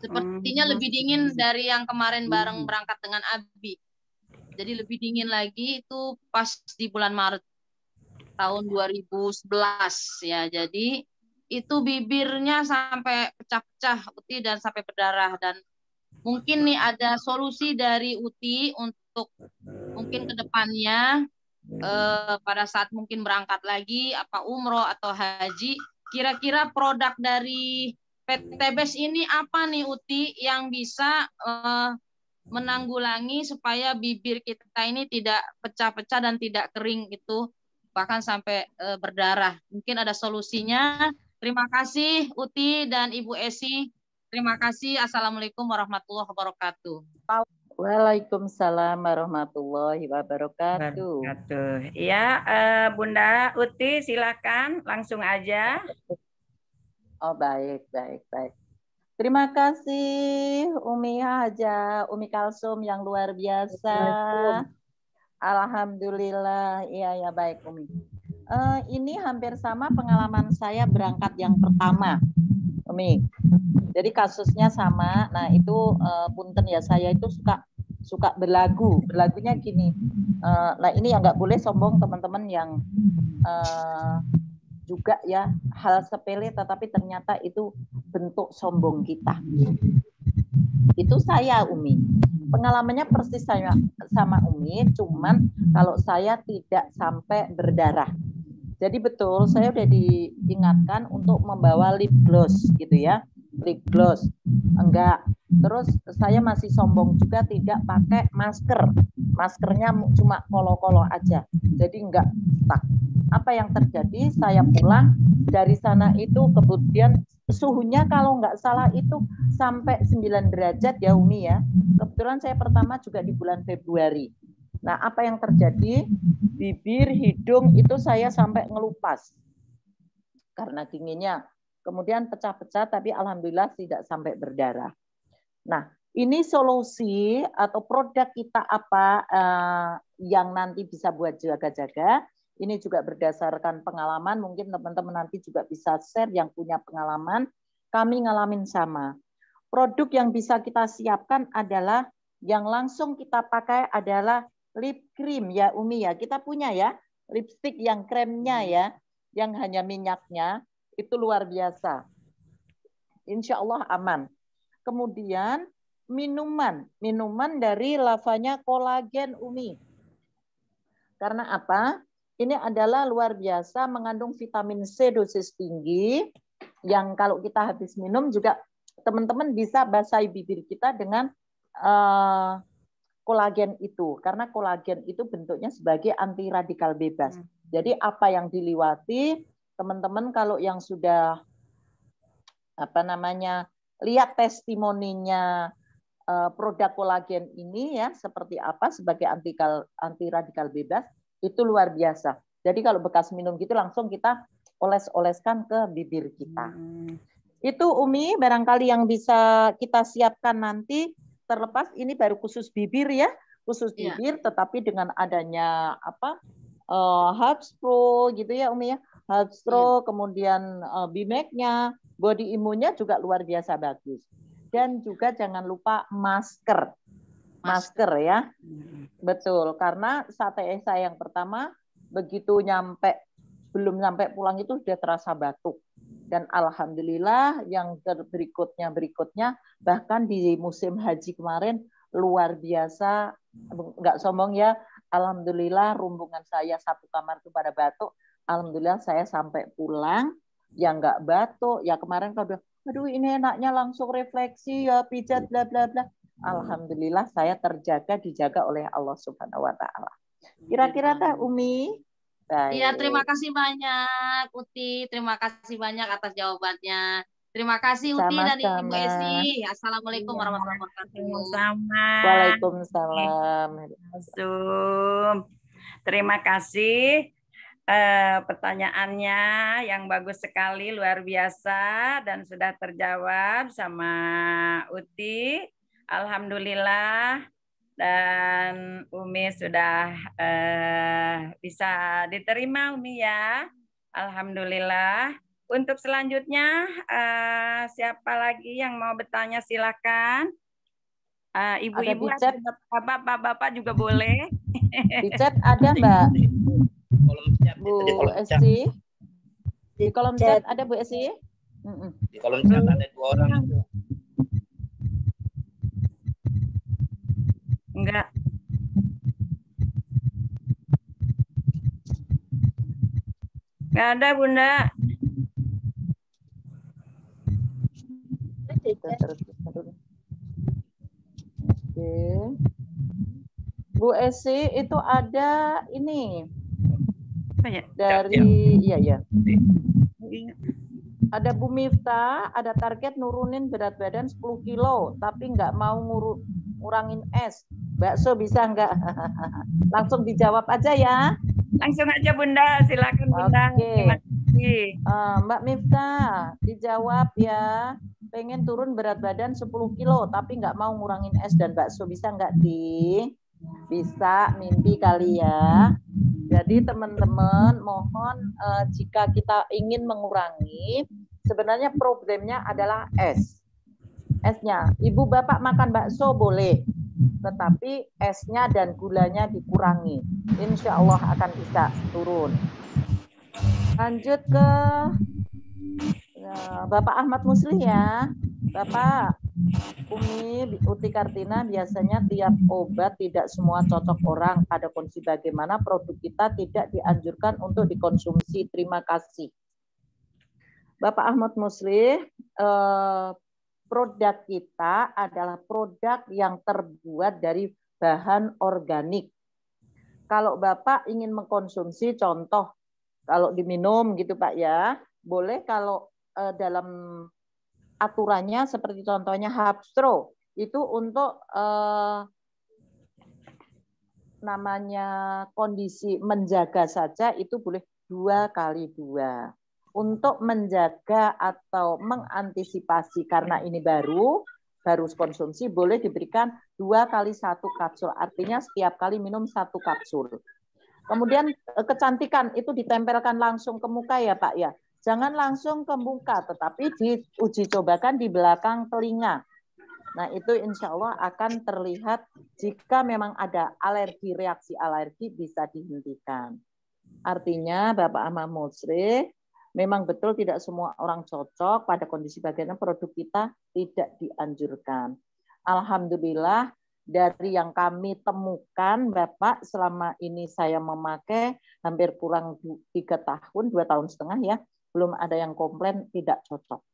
Sepertinya lebih dingin dari yang kemarin bareng berangkat dengan Abi. Jadi lebih dingin lagi itu pas di bulan Maret tahun 2011 ya. Jadi itu bibirnya sampai pecah-pecah Uti dan sampai berdarah, dan mungkin nih ada solusi dari Uti untuk mungkin ke depannya pada saat mungkin berangkat lagi apa umroh atau haji, kira-kira produk dari PT BES ini apa nih Uti yang bisa menanggulangi supaya bibir kita ini tidak pecah-pecah dan tidak kering itu bahkan sampai berdarah. Mungkin ada solusinya. Terima kasih Uti dan Ibu Esi. Terima kasih. Assalamualaikum warahmatullahi wabarakatuh. Waalaikumsalam warahmatullahi wabarakatuh. Ya, Bunda Uti silakan langsung aja. Oh, baik. Terima kasih Umi Haja, Umi Kalsum yang luar biasa. Alhamdulillah, iya ya baik Umi. Ini hampir sama pengalaman saya berangkat yang pertama, Umi. Jadi kasusnya sama. Nah itu punten ya, saya itu suka berlagu. Berlagunya gini. Nah ini yang nggak boleh sombong teman-teman yang juga ya hal sepele, tetapi ternyata itu bentuk sombong kita. Itu saya Umi. Pengalamannya persis saya sama Umi, cuman kalau saya tidak sampai berdarah. Jadi betul saya udah diingatkan untuk membawa lip gloss gitu ya. Lip gloss. Enggak. Terus saya masih sombong juga tidak pakai masker. Maskernya cuma kolo-kolo aja. Jadi enggak stuck. Apa yang terjadi? Saya pulang dari sana itu kemudian suhunya kalau nggak salah itu sampai 9 derajat ya Umi ya. Kebetulan saya pertama juga di bulan Februari. Nah, apa yang terjadi? Bibir, hidung itu saya sampai ngelupas karena dinginnya. Kemudian pecah-pecah, tapi alhamdulillah tidak sampai berdarah. Nah, ini solusi atau produk kita apa yang nanti bisa buat jaga-jaga. Ini juga berdasarkan pengalaman. Mungkin teman-teman nanti juga bisa share yang punya pengalaman. Kami ngalamin sama. Produk yang bisa kita siapkan adalah yang langsung kita pakai adalah lip cream ya Umi ya. Kita punya ya lipstick yang kremnya ya, yang hanya minyaknya itu luar biasa. Insya Allah aman. Kemudian minuman dari lavanya kolagen Umi. Karena apa? Ini adalah luar biasa mengandung vitamin C dosis tinggi yang kalau kita habis minum juga teman-teman bisa basahi bibir kita dengan kolagen itu, karena kolagen itu bentuknya sebagai anti radikal bebas. Jadi apa yang diliwati teman-teman kalau yang sudah lihat testimoninya produk kolagen ini ya seperti apa sebagai anti radikal bebas itu luar biasa. Jadi kalau bekas minum gitu langsung kita oles-oleskan ke bibir kita. Itu Umi barangkali yang bisa kita siapkan nanti. Terlepas ini baru khusus bibir ya, khusus bibir, tetapi dengan adanya Herbs Pro gitu ya Umi ya, Herbs Pro, kemudian Bimec-nya, body imunnya juga luar biasa bagus. Dan juga jangan lupa masker ya, betul, karena saat saya yang pertama begitu belum sampai pulang itu sudah terasa batuk. Dan alhamdulillah yang berikutnya bahkan di musim haji kemarin luar biasa, nggak sombong ya, alhamdulillah rombongan saya satu kamar itu pada batuk, alhamdulillah saya sampai pulang yang nggak batuk. Ya kemarin kalau aduh ini enaknya langsung refleksi ya pijat bla bla bla, alhamdulillah saya dijaga oleh Allah Subhanahu wa taala. Kira-kira teh Umi? Iya, terima kasih banyak Uti. Terima kasih banyak atas jawabannya. Terima kasih Uti dan Ibu Esi. Assalamualaikum warahmatullahi wabarakatuh. Waalaikumsalam. Terima kasih pertanyaannya yang bagus sekali, luar biasa dan sudah terjawab sama Uti. Alhamdulillah. Dan Umi sudah bisa diterima Umi ya. Alhamdulillah. Untuk selanjutnya siapa lagi yang mau bertanya silakan. Ibu-ibu atau bapak-bapak juga boleh. Di chat ada Mbak Bu Esi. Di kolom chat ada Bu Esi. Di kolom chat ada 2 orang. Enggak. Enggak ada, Bunda. Terus. Oke. Bu Esi itu ada ini dari iya. Ada Bu Miftah, ada target nurunin berat badan 10 kilo, tapi nggak mau ngurangin es. Bakso bisa nggak? Langsung dijawab aja ya. Langsung aja Bunda, silakan Bunda. Oke. Terima kasih. Mbak Miftah, dijawab ya. Pengen turun berat badan 10 kilo, tapi nggak mau ngurangin es dan bakso. Bisa nggak, Di? Bisa, mimpi kali ya. Jadi teman-teman mohon jika kita ingin mengurangi, sebenarnya problemnya adalah es. Esnya, ibu bapak makan bakso boleh, tetapi esnya dan gulanya dikurangi. Insya Allah akan bisa turun. Lanjut ke Bapak Ahmad Musli ya. Bapak, Umi Uti Kartina, biasanya tiap obat tidak semua cocok orang. Pada kondisi bagaimana produk kita tidak dianjurkan untuk dikonsumsi. Terima kasih. Bapak Ahmad Musli, produk kita adalah produk yang terbuat dari bahan organik. Kalau Bapak ingin mengkonsumsi, contoh, kalau diminum gitu Pak ya, boleh kalau dalam aturannya seperti contohnya Hapstro, itu untuk namanya kondisi menjaga saja itu boleh 2x2. Untuk menjaga atau mengantisipasi karena ini baru konsumsi boleh diberikan 2x1 kapsul. Artinya setiap kali minum 1 kapsul. Kemudian kecantikan itu ditempelkan langsung ke muka ya Pak ya. Jangan langsung ke muka, tetapi diuji cobakan di belakang telinga. Nah itu insya Allah akan terlihat jika memang ada alergi, reaksi alergi bisa dihentikan. Artinya Bapak Ahmad Musri, memang betul tidak semua orang cocok pada kondisi bagaimana produk kita tidak dianjurkan. Alhamdulillah dari yang kami temukan Bapak selama ini saya memakai hampir kurang 3 tahun, 2,5 tahun ya, belum ada yang komplain tidak cocok.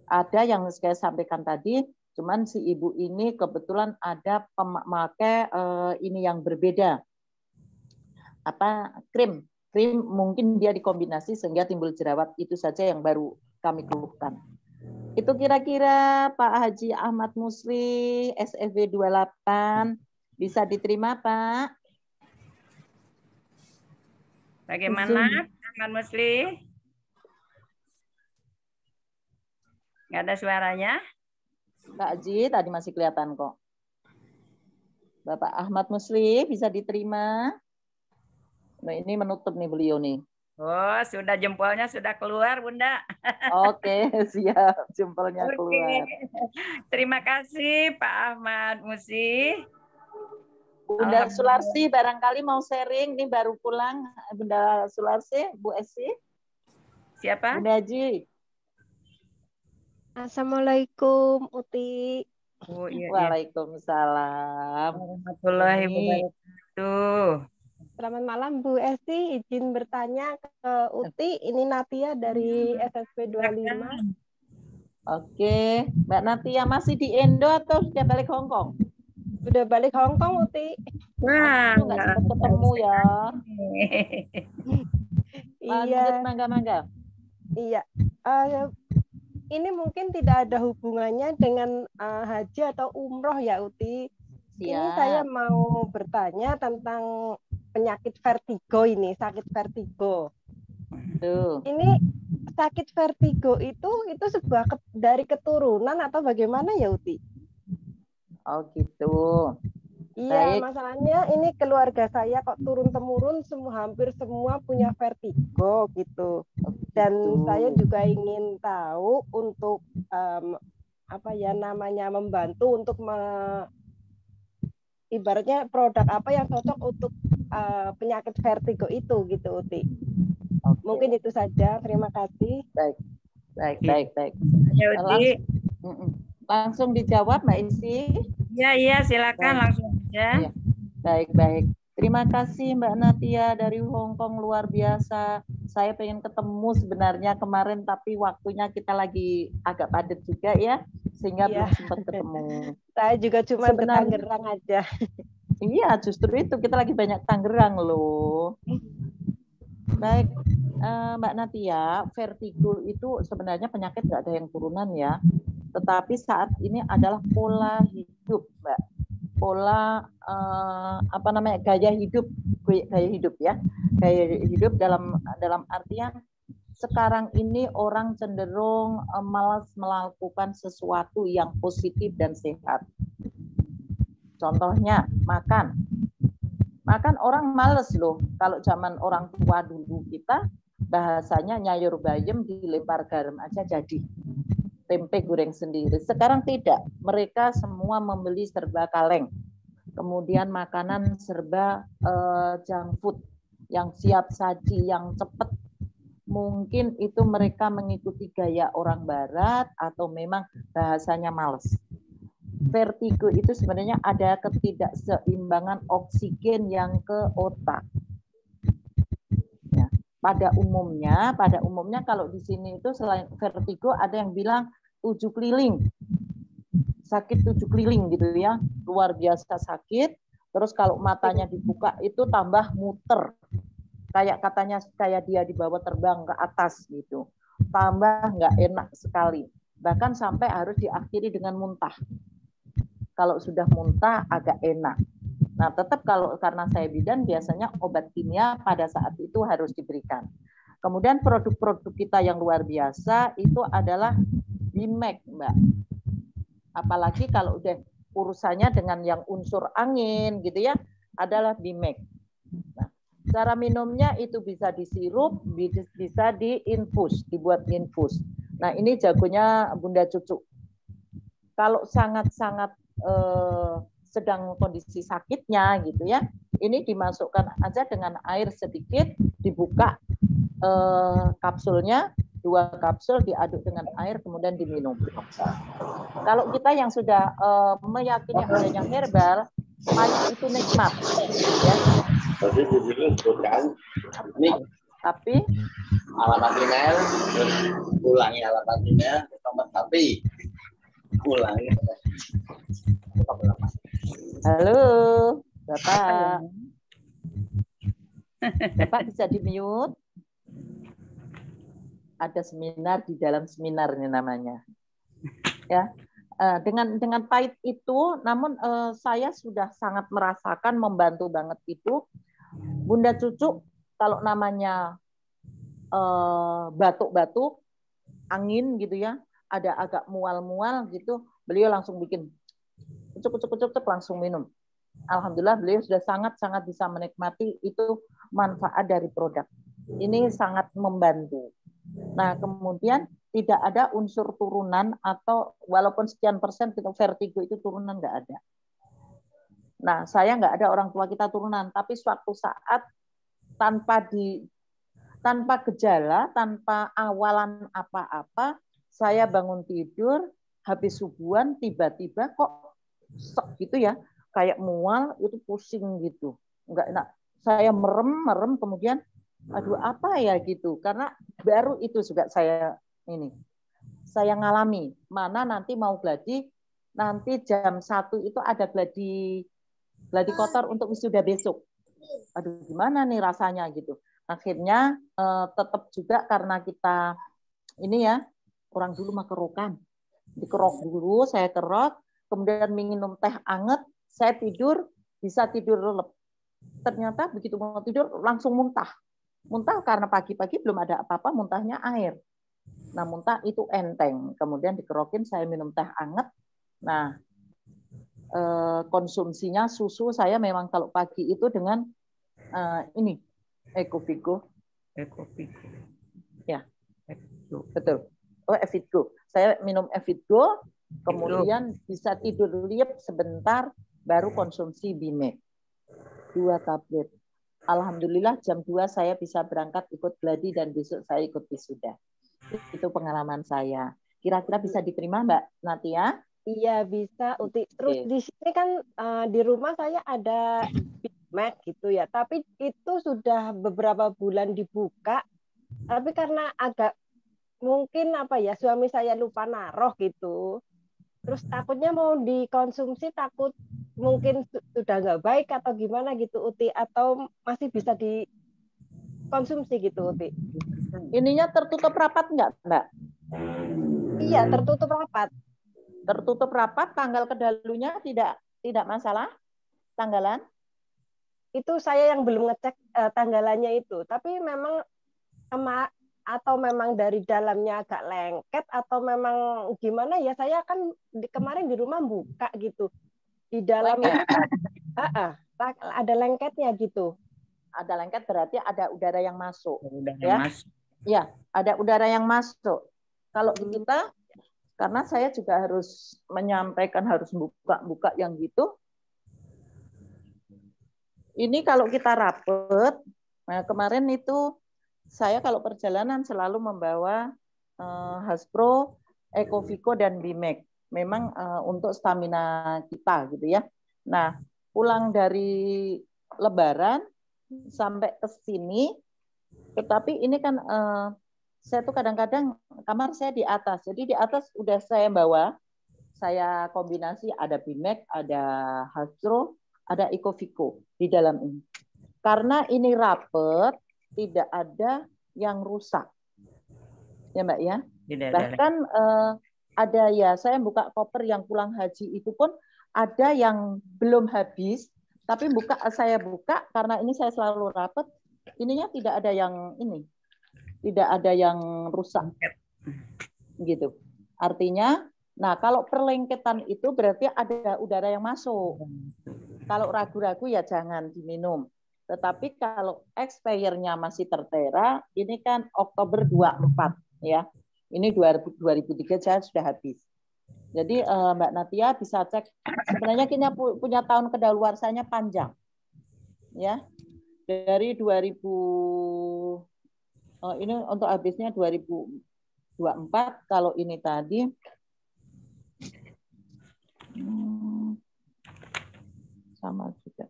Ada yang saya sampaikan tadi, cuman si ibu ini kebetulan ada pemakai ini yang berbeda. Krim mungkin dia dikombinasi sehingga timbul jerawat, itu saja yang baru kami keluhkan. Itu kira-kira Pak Haji Ahmad Musli SFB 28 bisa diterima Pak? Bagaimana Ahmad Musli? Nggak ada suaranya? Pak Haji tadi masih kelihatan kok. Bapak Ahmad Musli bisa diterima? Nah, ini menutup nih beliau nih. Oh, sudah jempolnya sudah keluar, Bunda. Oke, siap. Jempolnya keluar. Terima kasih, Pak Ahmad Musli. Bunda Sularsi barangkali mau sharing, ini baru pulang. Bunda Sularsi, Bu Esi. Siapa? Bunda Haji. Assalamualaikum, Uti. Oh, iya, Waalaikumsalam. Warahmatullahi wabarakatuh. Selamat malam Bu Esi, izin bertanya ke Uti, ini Natia dari SSP 25. Oke, Mbak Natia masih di Indo atau sudah balik Hong Kong? Sudah balik Hong Kong, Uti. Wah, nggak sempat ketemu ya. Iya. Mangga. Iya. Ini mungkin tidak ada hubungannya dengan haji atau umroh ya Uti. Siap. Ini saya mau bertanya tentang penyakit vertigo ini, sakit vertigo. Tuh. Ini sakit vertigo itu sebuah dari keturunan atau bagaimana ya Uti? Oh gitu. Iya, Baik. masalahnya ini keluarga saya kok turun-temurun hampir semua punya vertigo gitu. Dan saya juga ingin tahu untuk membantu untuk ibaratnya produk apa yang cocok untuk penyakit vertigo itu gitu Uti. Okay. Mungkin itu saja. Terima kasih. Baik. Ya, Uti. Langsung dijawab Mbak Isi. Iya, silakan langsung aja. Ya. Baik. Terima kasih Mbak Natia dari Hong Kong, luar biasa. Saya pengen ketemu sebenarnya kemarin, tapi waktunya kita lagi agak padat juga ya, sehingga belum sempat ketemu. Saya juga cuma ke Tangerang aja. Iya, justru itu kita lagi banyak Tangerang loh. Baik, Mbak Natia, vertigo itu sebenarnya penyakit nggak ada yang turunan ya, tetapi saat ini adalah pola hidup, Mbak. Pola gaya hidup ya, gaya hidup dalam artian sekarang ini orang cenderung malas melakukan sesuatu yang positif dan sehat. Contohnya makan orang males loh. Kalau zaman orang tua dulu kita bahasanya nyayur bayem dilempar garam aja jadi. Tempe goreng sendiri. Sekarang tidak. Mereka semua membeli serba kaleng. Kemudian makanan serba junk food yang siap saji, yang cepat. Mungkin itu mereka mengikuti gaya orang barat atau memang bahasanya males. Vertigo itu sebenarnya ada ketidakseimbangan oksigen yang ke otak. Ya, pada umumnya kalau di sini itu selain vertigo ada yang bilang 7 keliling, sakit 7 keliling gitu ya, luar biasa sakit. Terus kalau matanya dibuka itu tambah muter, katanya dia dibawa terbang ke atas gitu, tambah nggak enak sekali, bahkan sampai harus diakhiri dengan muntah. Kalau sudah muntah agak enak. Nah, tetap karena saya bidan biasanya obat kimia pada saat itu harus diberikan. Kemudian produk-produk kita yang luar biasa itu adalah Bimek, Mbak. Apalagi kalau udah urusannya dengan yang unsur angin gitu ya, adalah Bimek. Nah, cara minumnya itu bisa disirup, bisa diinfus, dibuat infus. Nah, ini jagonya Bunda Cucu. Kalau sangat-sangat sedang kondisi sakitnya gitu ya, ini dimasukkan aja dengan air sedikit, dibuka kapsulnya, 2 kapsul diaduk dengan air kemudian diminum. Kalau kita yang sudah meyakini adanya herbal, pahit itu nikmat ya. Tapi alamat email, ulangi alamat email, nomor tapi ulangi. Halo, Bapak. Bapak bisa di-mute. Ada seminar di dalam seminar ini namanya. Ya. Dengan pahit itu, namun saya sudah sangat merasakan membantu banget itu. Bunda Cucu kalau namanya batuk-batuk, angin gitu ya, ada agak mual-mual gitu, beliau langsung bikin kucuk langsung minum. Alhamdulillah beliau sudah sangat-sangat bisa menikmati itu manfaat dari produk. Ini sangat membantu. Nah, kemudian tidak ada unsur turunan atau walaupun sekian persen kita vertigo itu turunan nggak ada. Nah, saya nggak ada orang tua kita turunan, tapi suatu saat tanpa gejala, tanpa awalan apa-apa, saya bangun tidur, habis subuhan tiba-tiba kok sok gitu ya, kayak mual, itu pusing gitu, nggak enak. Saya merem, kemudian aduh apa ya gitu, karena baru itu juga saya ngalami. Mana nanti mau gladi, nanti jam 1 itu ada gladi kotor untuk wisuda besok. Aduh gimana nih rasanya gitu. Akhirnya tetap juga karena kita ini ya, orang dulu mah kerokan. Dikerok dulu, saya kerok, kemudian minum teh anget, saya tidur, bisa tidur lelep. Ternyata begitu mau tidur langsung muntah. Muntah karena pagi-pagi belum ada apa-apa, muntahnya air. Nah, muntah itu enteng. Kemudian dikerokin, saya minum teh anget. Nah, konsumsinya susu saya memang kalau pagi itu dengan ini, Ecovigo. Ya, betul. Oh, Evigo. Saya minum Evigo, kemudian bisa tidur liep sebentar, baru konsumsi Bimek. 2 tablet. Alhamdulillah jam 2 saya bisa berangkat ikut gladi dan besok saya ikut wisuda. Itu pengalaman saya. Kira-kira bisa diterima Mbak Natia? Iya bisa, Uti. Terus di sini kan di rumah saya ada Bimek gitu ya, tapi itu sudah beberapa bulan dibuka, Tapi karena agak mungkin apa ya, suami saya lupa naruh gitu. Terus takutnya mau dikonsumsi, takut mungkin sudah nggak baik atau gimana gitu Uti, atau masih bisa dikonsumsi gitu Uti. Ininya tertutup rapat nggak, Mbak? Iya, tertutup rapat. Tertutup rapat, tanggal kedalunya tidak masalah? Tanggalan? Itu saya yang belum ngecek tanggalannya itu. Tapi memang atau memang dari dalamnya agak lengket atau memang gimana ya, saya kan kemarin di rumah buka gitu. Di dalam itu ada lengketnya gitu. Ada lengket berarti ada udara yang masuk. Udara ya. masuk. Ya, ada udara yang masuk. Kalau kita, karena saya juga harus menyampaikan, harus buka yang gitu. Ini kalau kita rapet, nah kemarin itu saya kalau perjalanan selalu membawa Haspro, Ecovico, dan Bimek. Memang untuk stamina kita gitu ya. Nah, pulang dari Lebaran sampai ke sini, tetapi ini kan saya tuh kadang-kadang kamar saya di atas. Jadi di atas udah saya bawa, saya kombinasi ada Bimek, ada Haspro, ada Ecovico di dalam ini. Karena ini rapet, tidak ada yang rusak, ya Mbak ya. Bahkan ada ya, saya buka koper yang pulang haji itu pun ada yang belum habis, tapi saya buka karena ini saya selalu rapet, ininya tidak ada yang ini, tidak ada yang rusak, gitu. Artinya, nah kalau perlengketan itu berarti ada udara yang masuk. Kalau ragu-ragu ya jangan diminum. Tetapi kalau expire-nya masih tertera, ini kan Oktober 24 ya. Ini 2003 saya sudah habis. Jadi Mbak Natia bisa cek, sebenarnya kita punya tahun kedaluarsanya panjang. Ya. Dari 2000 ini untuk habisnya 2024, kalau ini tadi sama juga.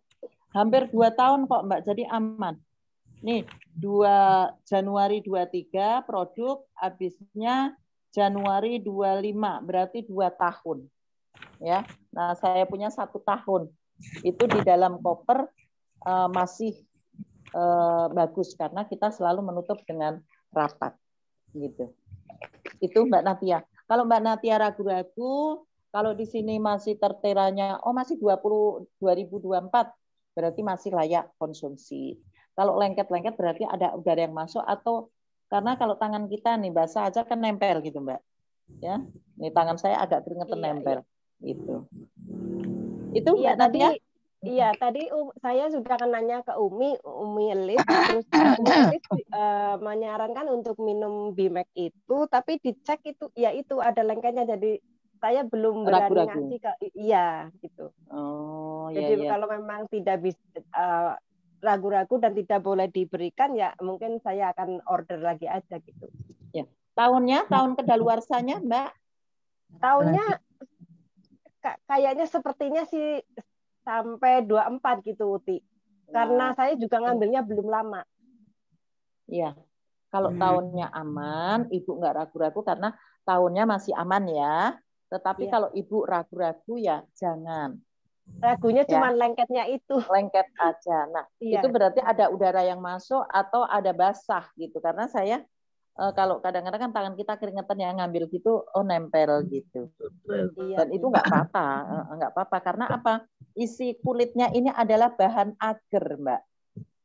Hampir 2 tahun kok Mbak, jadi aman. Nih, 2 Januari 23 produk, habisnya Januari 25, berarti 2 tahun. Ya, nah saya punya 1 tahun. Itu di dalam koper masih bagus karena kita selalu menutup dengan rapat, gitu. Itu Mbak Natia. Kalau Mbak Natia ragu-ragu, kalau di sini masih terteranya, masih 2024. Berarti masih layak konsumsi. Kalau lengket-lengket berarti ada udara yang masuk, atau karena kalau tangan kita nih basah aja kan nempel gitu Mbak. Ya, ini tangan saya agak keringetan nempel. Gitu. Itu Mbak Nadia? Iya, tadi saya sudah akan nanya ke Umi Elis, terus Umi Elis menyarankan untuk minum Bimek itu, tapi dicek itu, ya itu ada lengketnya, jadi saya belum berani ngasih ke, iya gitu. Jadi kalau memang tidak bisa ragu-ragu dan tidak boleh diberikan, ya mungkin saya akan order lagi aja gitu. Ya. Tahun kedaluarsanya Mbak? Tahunnya kayaknya sepertinya sih sampai 24 gitu Uti. Karena saya juga ngambilnya belum lama. Iya. Kalau tahunnya aman, Ibu nggak ragu-ragu karena tahunnya masih aman ya. Tetapi kalau Ibu ragu-ragu ya jangan. Ragunya cuma lengketnya itu. Lengket aja. Nah, itu berarti ada udara yang masuk atau ada basah gitu. Karena saya kalau kadang-kadang kan tangan kita keringetan yang ngambil gitu, nempel gitu. Dan itu nggak apa-apa. Karena apa? Isi kulitnya ini adalah bahan agar, Mbak.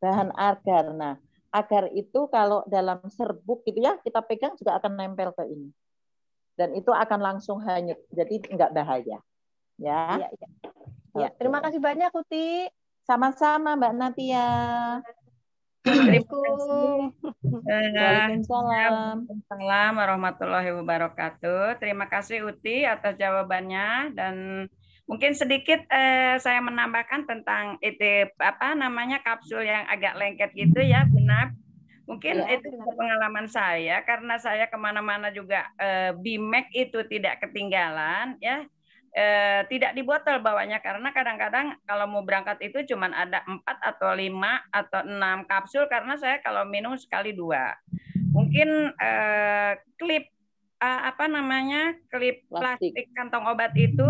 Bahan agar. Nah, agar itu kalau dalam serbuk gitu ya, kita pegang juga akan nempel ke ini. Dan itu akan langsung hanyut. Jadi nggak bahaya. Ya. Ya, terima kasih banyak Uti. Sama-sama Mbak Natia. Assalamualaikum. Waalaikumsalam. Waalaikumsalam warahmatullahi wabarakatuh. Terima kasih Uti atas jawabannya, dan mungkin sedikit saya menambahkan tentang itu kapsul yang agak lengket gitu ya, benar. Mungkin itu pengalaman saya karena saya kemana-mana juga Bimek itu tidak ketinggalan ya. Tidak di botol bawanya karena kadang-kadang kalau mau berangkat itu cuma ada 4 atau 5 atau 6 kapsul karena saya kalau minum sekali 2. mungkin klip apa namanya, klip plastik kantong obat itu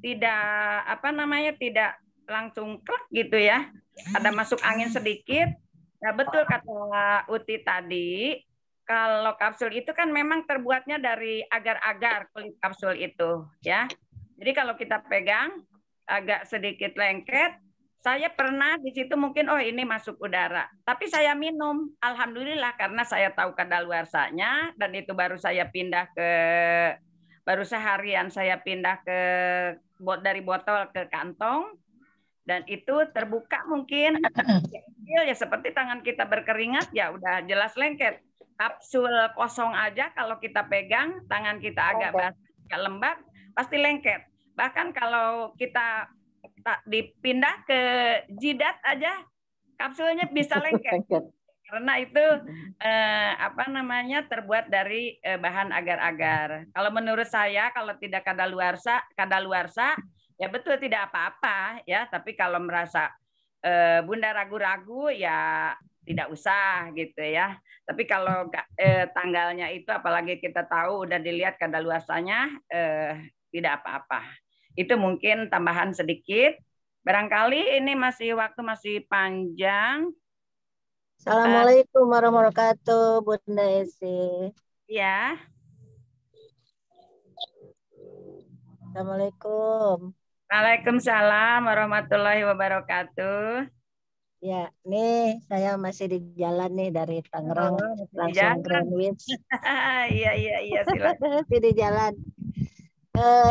tidak apa namanya, tidak langsung klek gitu ya. Ada masuk angin sedikit. Nah, betul kata Uti tadi, kalau kapsul itu kan memang terbuatnya dari agar-agar kulit kapsul itu ya. Jadi kalau kita pegang agak sedikit lengket, saya pernah di situ mungkin oh ini masuk udara, tapi saya minum, alhamdulillah karena saya tahu kadaluarsanya dan itu baru seharian saya pindah dari botol ke kantong dan itu terbuka mungkin ya seperti tangan kita berkeringat ya udah jelas lengket. Kapsul kosong aja kalau kita pegang tangan kita agak basah, agak lembab pasti lengket. Bahkan kalau kita dipindah ke jidat aja kapsulnya bisa lengket karena itu apa namanya terbuat dari bahan agar-agar. Kalau menurut saya kalau tidak kadaluarsa ya betul tidak apa-apa ya, tapi kalau merasa Bunda ragu-ragu ya tidak usah gitu ya. Tapi kalau tanggalnya itu apalagi kita tahu udah dilihat kadaluarsanya tidak apa-apa. Itu mungkin tambahan sedikit. Barangkali ini waktu masih panjang. Assalamualaikum warahmatullahi wabarakatuh, Bunda Esi. Ya. Assalamualaikum. Waalaikumsalam warahmatullahi wabarakatuh. Ya, nih saya masih di jalan nih dari Tangerang langsung Greenwich. Iya silakan. Masih di jalan.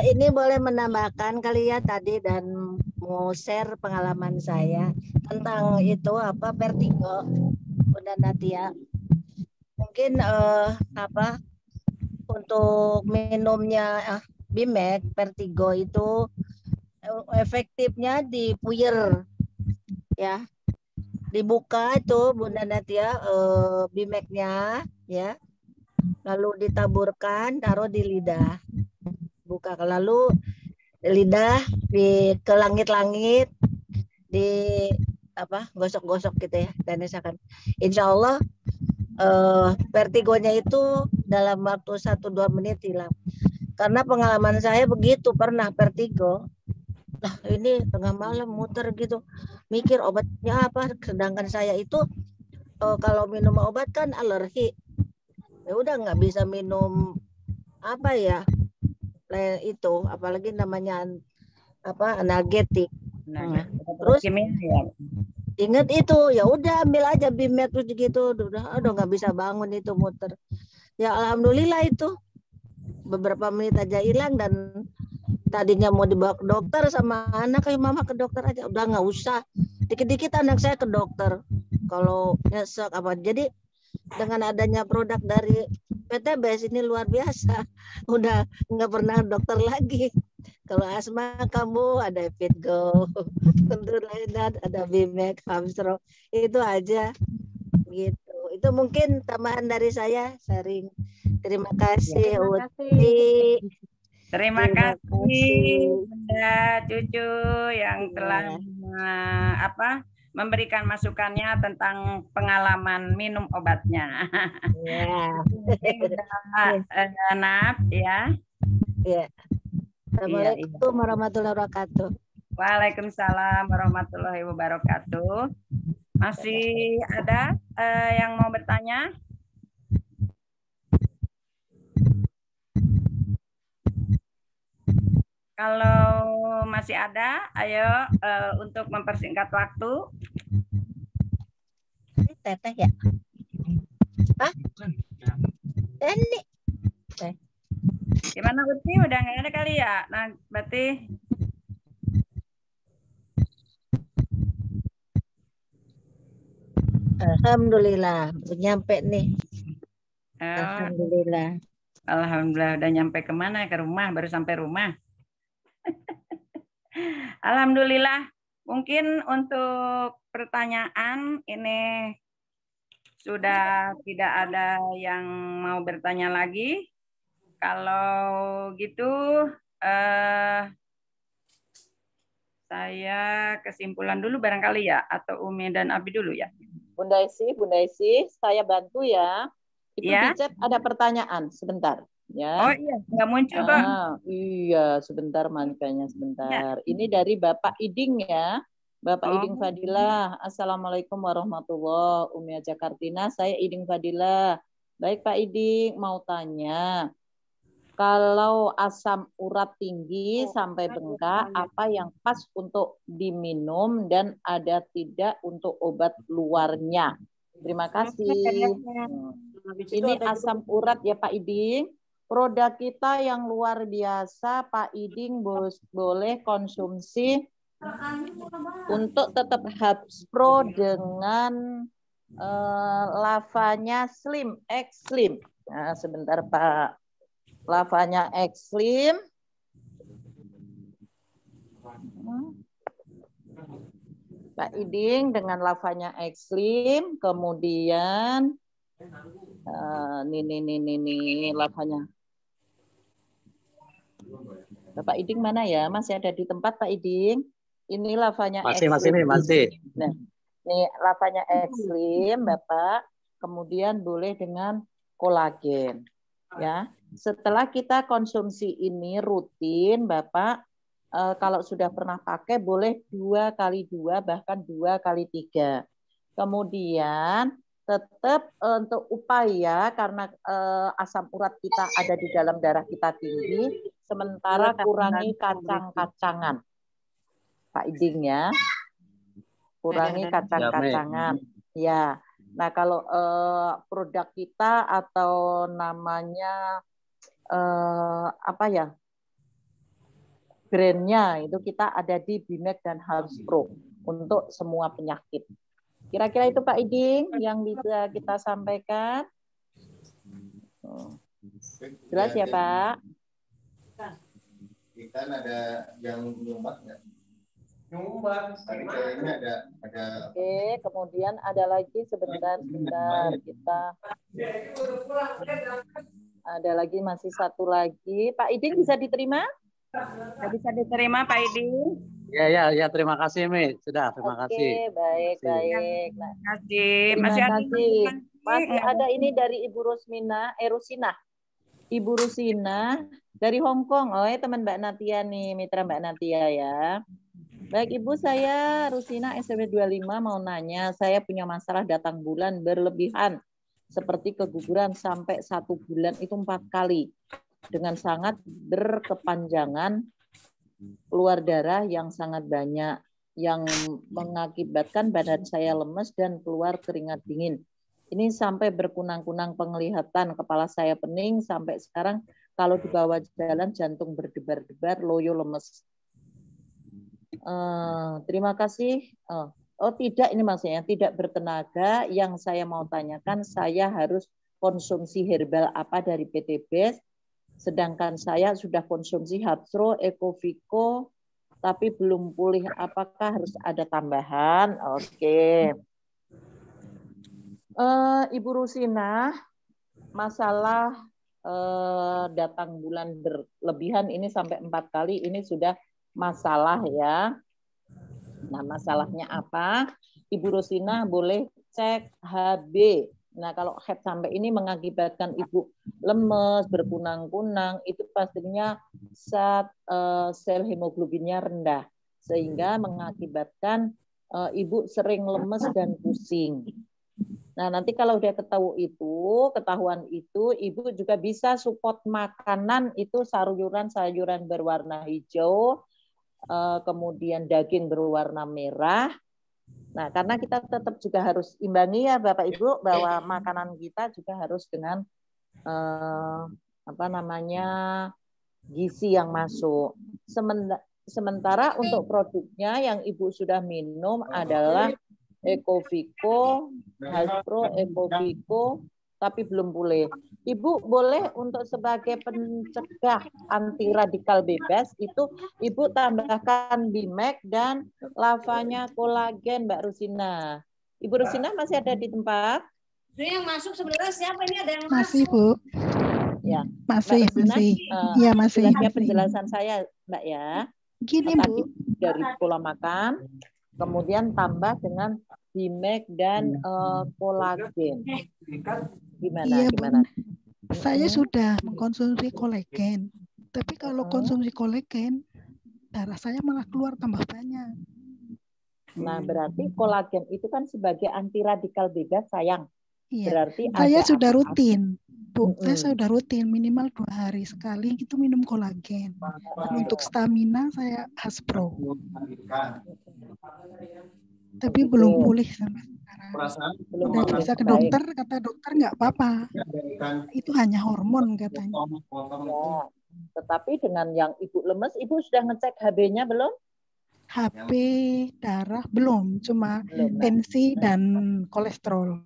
Ini boleh menambahkan kali ya tadi dan mau share pengalaman saya tentang itu apa vertigo Bunda Natia. Mungkin untuk minumnya Bimek vertigo itu efektifnya di puyer ya. Dibuka itu Bunda Natia Bimeknya ya. Lalu ditaburkan taruh di lidah. Buka lalu lidah ke langit-langit di gosok-gosok gitu ya dan misalkan insya Allah vertigonya itu dalam waktu 1-2 menit hilang karena pengalaman saya begitu pernah vertigo ini tengah malam muter gitu mikir obatnya apa sedangkan saya itu kalau minum obat kan alergi ya udah nggak bisa minum apa ya itu apalagi namanya analgetik. Terus ingat itu ya udah ambil aja Bimet terus gitu udah nggak bisa bangun itu muter. Ya alhamdulillah itu beberapa menit aja hilang dan tadinya mau dibawa ke dokter sama anak kayak mama ke dokter aja udah nggak usah dikit-dikit anak saya ke dokter kalau nyesek apa jadi dengan adanya produk dari PTBS ini luar biasa. Udah nggak pernah dokter lagi. Kalau asma kamu ada Fitgo, tentu lainnya ada Bimek, Hamstro, itu aja. Gitu. Itu mungkin tambahan dari saya sharing. Terima kasih Uti. Terima kasih Bunda Cucu yang telah memberikan masukannya tentang pengalaman minum obatnya. Ya. Naf ya. Ya. Assalamualaikum warahmatullahi wabarakatuh. Waalaikumsalam warahmatullahi wabarakatuh. Masih ada yang mau bertanya? Kalau masih ada, ayo untuk mempersingkat waktu. Ini teteh ya? Hah? Ini. Gimana Uti? Udah nggak ada kali ya? Nah, berarti. Alhamdulillah, nyampe nih. Alhamdulillah. Alhamdulillah udah nyampe kemana? Ke rumah, baru sampai rumah. Alhamdulillah, mungkin untuk pertanyaan ini sudah tidak ada yang mau bertanya lagi. Kalau gitu, saya kesimpulan dulu barangkali ya, atau Umi dan Abi dulu ya. Bunda Esi, saya bantu ya. Itu Ya. di chat ada pertanyaan sebentar ya. Oh iya, nggak muncul kok. Iya, sebentar makanya sebentar. Ini dari Bapak Iding ya. Bapak Iding Fadilah. Assalamualaikum warahmatullahi wabarakatuh. Umi Aja Kartina, saya Iding Fadilah. Baik Pak Iding, mau tanya. Kalau asam urat tinggi sampai bengkak, apa yang pas untuk diminum dan ada tidak untuk obat luarnya? Terima kasih. Ini asam urat ya Pak Iding. Produk kita yang luar biasa, Pak Iding boleh konsumsi untuk tetap Habspro dengan lavanya Slim, X Slim. Nah, sebentar Pak. Lavanya X Slim. Pak Iding dengan lavanya X Slim, kemudian ini lavanya. Bapak Iding mana ya? Masih ada di tempat Pak Iding? Ini lavanya X Slim. Masih. Nah, ini lavanya X Slim, Bapak. Kemudian boleh dengan kolagen. Ya. Setelah kita konsumsi ini rutin, Bapak, kalau sudah pernah pakai boleh 2x2 bahkan 2x3. Kemudian tetap untuk upaya karena asam urat kita ada di dalam darah kita tinggi, sementara kurangi kacang-kacangan. Pak Iding ya. Kurangi kacang-kacangan. Ya. Nah, kalau produk kita atau namanya brandnya itu kita ada di Bimek dan Habspro untuk semua penyakit. Kira-kira itu Pak Iding yang bisa kita sampaikan. Jelas ya Pak? Kita ada yang nyumbat nggak? Nyumbat. Tadi kayaknya ada. Oke, kemudian ada lagi sebentar kita. Ada lagi masih satu lagi. Pak Iding bisa diterima? Bisa diterima Pak Iding? Ya, terima kasih Mi. Terima kasih. Oke, baik. Terima kasih. Terima kasih. Masih ada ini dari Ibu Rusina. Ibu Rusina dari Hong Kong. Oh, teman Mbak Natia nih, mitra Mbak Natia ya. Baik Ibu, saya Rusina SMP 25 mau nanya, saya punya masalah datang bulan berlebihan seperti keguguran sampai 1 bulan itu 4 kali dengan sangat berkepanjangan, keluar darah yang sangat banyak yang mengakibatkan badan saya lemes dan keluar keringat dingin. Ini sampai berkunang-kunang penglihatan, kepala saya pening, sampai sekarang kalau dibawa jalan jantung berdebar-debar, loyo lemes. Terima kasih. Oh tidak, ini maksudnya tidak bertenaga. Yang saya mau tanyakan, saya harus konsumsi herbal apa dari PT Best, sedangkan saya sudah konsumsi Habspro, Ecovico, tapi belum pulih. Apakah harus ada tambahan? Oke. Ibu Rusina, masalah datang bulan berlebihan ini sampai 4 kali, ini sudah masalah ya. Nah, masalahnya apa? Ibu Rusina boleh cek HB. Nah, kalau head sampai ini mengakibatkan ibu lemes, berkunang-kunang, itu pastinya sel hemoglobinnya rendah, sehingga mengakibatkan ibu sering lemes dan pusing. Nah, nanti kalau udah ketahuan itu, ibu juga bisa support makanan itu sayuran berwarna hijau, kemudian daging berwarna merah. Nah, karena kita tetap juga harus imbangi ya Bapak Ibu, bahwa makanan kita juga harus dengan gizi yang masuk. Sementara untuk produknya yang Ibu sudah minum adalah Ecovico, Habspro, Ecovico, tapi belum pulih. Ibu boleh untuk sebagai pencegah anti radikal bebas itu Ibu tambahkan Bimek dan lavanya kolagen, Mbak Rusina. Ibu Rusina masih ada di tempat? Yang masuk sebenarnya siapa ini, ada yang masih masuk? Bu? Ya. Masih. Iya masih. Sudah penjelasan saya, Mbak ya. Gini tadi Bu. dari pola makan, kemudian tambah dengan Bimek dan kolagen. Gimana? Iya, Gimana? Bu. Saya sudah mengkonsumsi kolagen. Tapi kalau konsumsi kolagen, darah saya malah keluar tambah banyak. Nah, berarti kolagen itu kan sebagai anti radikal bebas, sayang. Iya. Berarti Saya ada sudah rutin, Bu. Saya sudah rutin minimal 2 hari sekali itu minum kolagen. Dan untuk stamina saya Haspro. Tapi belum pulih sampai sekarang. Udah bisa ke dokter, kata dokter nggak apa-apa. Itu hanya hormon katanya. Ya. Tetapi dengan yang Ibu lemes, Ibu sudah ngecek HB-nya belum? HB darah belum, cuma tensi dan kolesterol.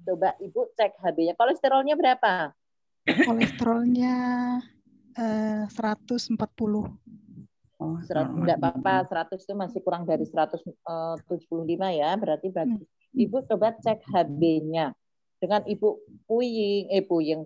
Coba Ibu cek HB-nya. Kolesterolnya berapa? Kolesterolnya 140. Oh, enggak apa-apa, 100 itu masih kurang dari 175 ya, berarti bagus. Ibu coba cek HB-nya. Dengan Ibu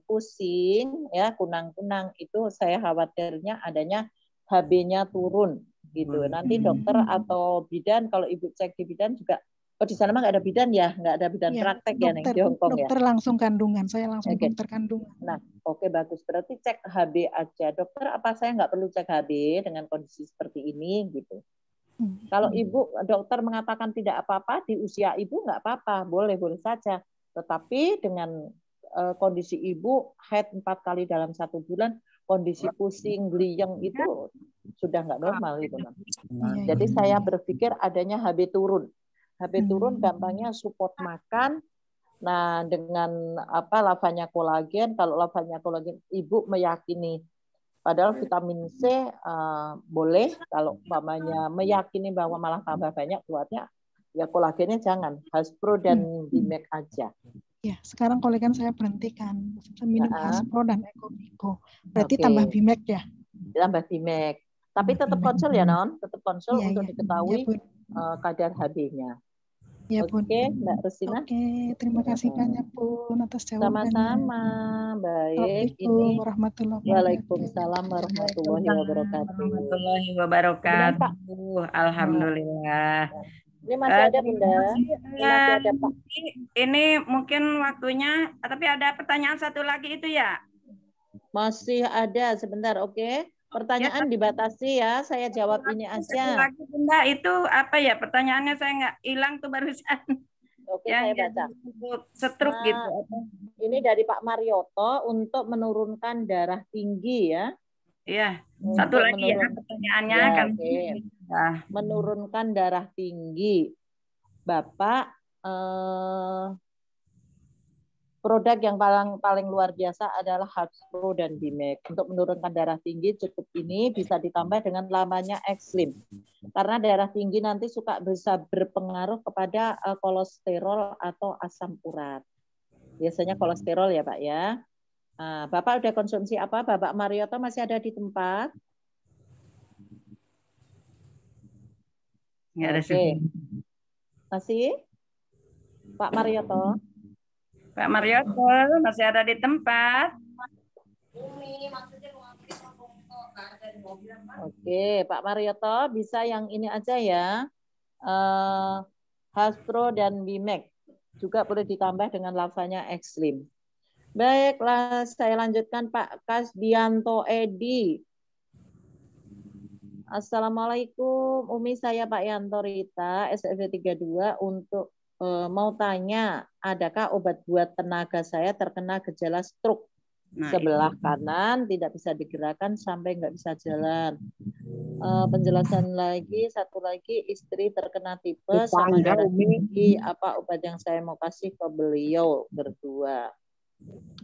pusing, ya kunang-kunang, itu saya khawatirnya adanya HB-nya turun gitu. Nanti dokter atau bidan, kalau Ibu cek di bidan juga, oh di sana mah nggak ada bidan ya, nggak ada bidan praktek ya Neng, di Hongkong ya. Dokter langsung kandungan, saya langsung dokter kandungan. Nah, oke, bagus. Berarti cek HB aja. Dokter, apa saya nggak perlu cek HB dengan kondisi seperti ini gitu? Kalau Ibu, dokter mengatakan tidak apa-apa, di usia Ibu nggak apa-apa, boleh-boleh saja. Tetapi dengan kondisi Ibu head 4 kali dalam 1 bulan, kondisi pusing, gliyeng itu sudah nggak normal itu. Jadi saya berpikir adanya HB turun. HB turun gampangnya support makan. Nah, dengan lavanya kolagen, kalau lavanya kolagen Ibu meyakini, padahal vitamin C boleh, kalau umpamanya meyakini bahwa malah tambah banyak kuatnya, ya kolagennya jangan, Haspro dan Bimek aja. Ya, sekarang kolagen saya berhentikan, minum Haspro dan Ecoviko. Berarti tambah Bimek ya? Tambah Bimek. Tapi tetap konsul ya, Non? Tetap konsul untuk diketahui kadar HB-nya. Ya, Oke, Mbak Rusina. Oke, terima kasih banyak Pun atas jawabannya. Sama-sama. Baik, Assalamualaikum warahmatullahi wabarakatuh. Waalaikumsalam warahmatullahi wabarakatuh. Warahmatullahi wabarakatuh. Alhamdulillah. Ini masih ada Bunda. Masih ada Pak. Ini mungkin waktunya, tapi ada pertanyaan satu lagi itu ya? Masih ada, sebentar, oke. Pertanyaan dibatasi ya, saya jawab ini aja. Lagi Bunda, itu apa ya pertanyaannya, saya nggak hilang tuh barusan. Oke, saya baca. Stroke gitu. Ini dari Pak Marioto untuk menurunkan darah tinggi ya. Iya. Satu lagi ya pertanyaannya ya, kan. Menurunkan darah tinggi. Bapak produk yang paling luar biasa adalah Haspro dan Bimek. Untuk menurunkan darah tinggi cukup ini, bisa ditambah dengan lamanya Xlim. Karena darah tinggi nanti bisa berpengaruh kepada kolesterol atau asam urat. Biasanya kolesterol ya Pak ya. Nah, Bapak udah konsumsi apa? Bapak Marioto masih ada di tempat? Oke. Masih? Pak Marioto? Pak Marioto masih ada di tempat. Oke, Pak Marioto bisa yang ini aja ya. Haspro dan Bimek juga boleh ditambah dengan lavanya Xlim. Baiklah, saya lanjutkan Pak Kasbianto Edi. Assalamualaikum, Umi, saya Pak Yanto Rita, SFB 32 untuk mau tanya, adakah obat buat tenaga saya terkena gejala stroke? Sebelah kanan tidak bisa digerakkan sampai nggak bisa jalan. Penjelasan lagi, satu lagi, istri terkena tipes sama darah tinggi. Apa obat yang saya mau kasih ke beliau berdua?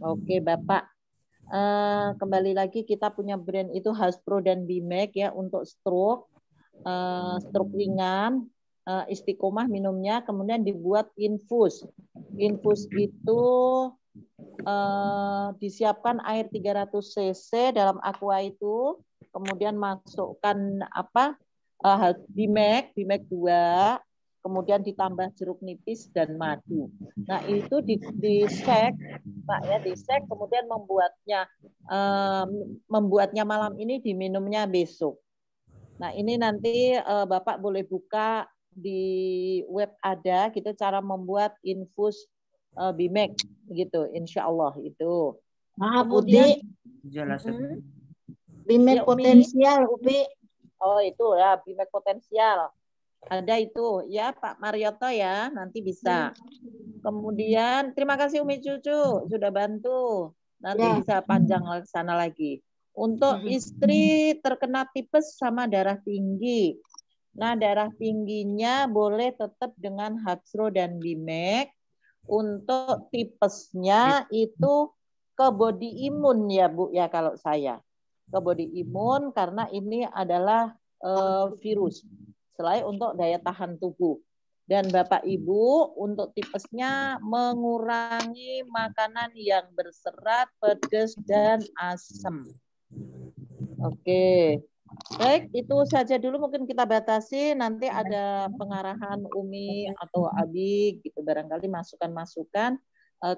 Oke, Bapak. Kembali lagi kita punya brand itu Haspro dan Bimek ya untuk stroke ringan. Istiqomah minumnya, kemudian dibuat infus. Infus itu disiapkan air 300 cc dalam aqua itu, kemudian masukkan Bimek 2, kemudian ditambah jeruk nipis dan madu. Nah itu di-shake, Pak ya, di-shake, kemudian membuatnya malam ini, diminumnya besok. Nah ini nanti Bapak boleh buka di web ada gitu cara membuat infus BIMEK gitu, insya Allah itu. Maaf, Kemudian BIMEK ya, potensial, Upi. Oh itu ya, BIMEK potensial. Ada itu ya Pak Marioto ya, nanti bisa. Kemudian terima kasih Umi Cucu sudah bantu. Nanti bisa panjang sana lagi. Untuk istri terkena tipes sama darah tinggi. Nah, darah tingginya boleh tetap dengan Haxro dan BIMEK. Untuk tipesnya itu ke body imun ya Bu ya kalau saya. Ke body imun karena ini adalah virus. Selain untuk daya tahan tubuh. Dan Bapak Ibu untuk tipesnya mengurangi makanan yang berserat, pedas, dan asam. Oke. Baik, itu saja dulu mungkin kita batasi. Nanti ada pengarahan Umi atau Abi gitu barangkali masukan-masukan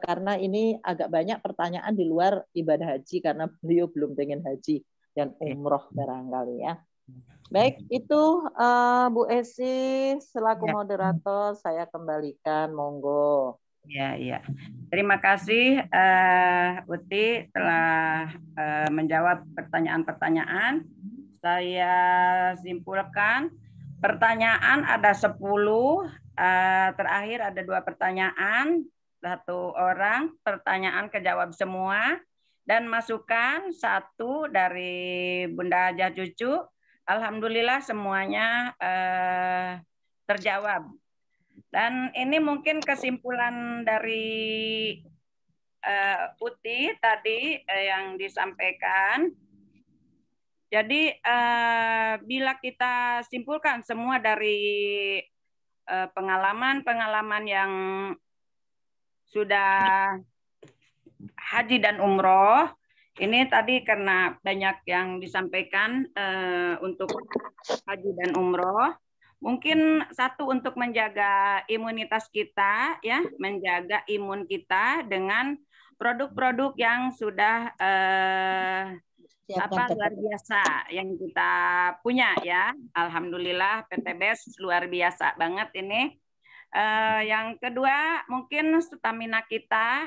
karena ini agak banyak pertanyaan di luar ibadah haji karena beliau belum pengen haji dan umroh barangkali ya. Baik, itu Bu Esi selaku moderator saya kembalikan, monggo. Ya, ya. Terima kasih Uti telah menjawab pertanyaan-pertanyaan. Saya simpulkan pertanyaan ada 10, terakhir ada 2 pertanyaan, 1 orang, pertanyaan kejawab semua, dan masukan 1 dari Bunda Hajah Cucu. Alhamdulillah semuanya terjawab. Dan ini mungkin kesimpulan dari Uti tadi yang disampaikan. Jadi bila kita simpulkan semua dari pengalaman-pengalaman yang sudah haji dan umroh, ini tadi karena banyak yang disampaikan untuk haji dan umroh, mungkin 1 untuk menjaga imunitas kita, ya, menjaga imun kita dengan produk-produk yang sudah luar biasa yang kita punya ya. Alhamdulillah PTBes luar biasa banget ini. Yang kedua mungkin stamina kita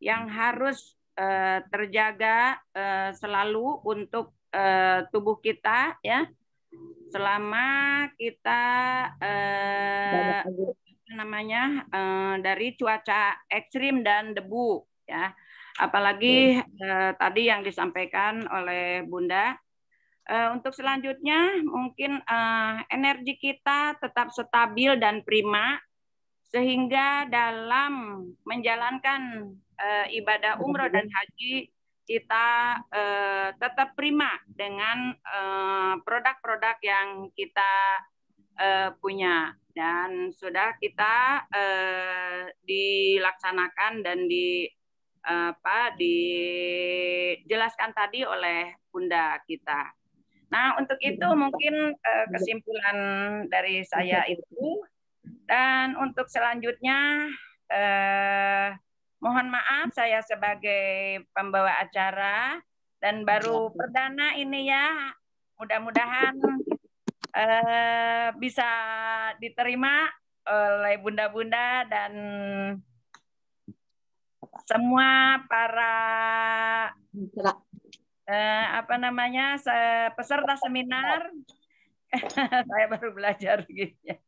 yang harus terjaga selalu untuk tubuh kita ya. Selama kita dari cuaca ekstrim dan debu ya. Apalagi tadi yang disampaikan oleh Bunda. Untuk selanjutnya mungkin energi kita tetap stabil dan prima sehingga dalam menjalankan ibadah umroh dan haji kita tetap prima dengan produk-produk yang kita punya dan sudah kita dilaksanakan dan dijelaskan tadi oleh Bunda kita. Nah, untuk itu mungkin kesimpulan dari saya itu. Dan untuk selanjutnya, mohon maaf saya sebagai pembawa acara dan baru perdana ini ya, mudah-mudahan bisa diterima oleh bunda-bunda dan semua para peserta seminar. Saya baru belajar gitu ya.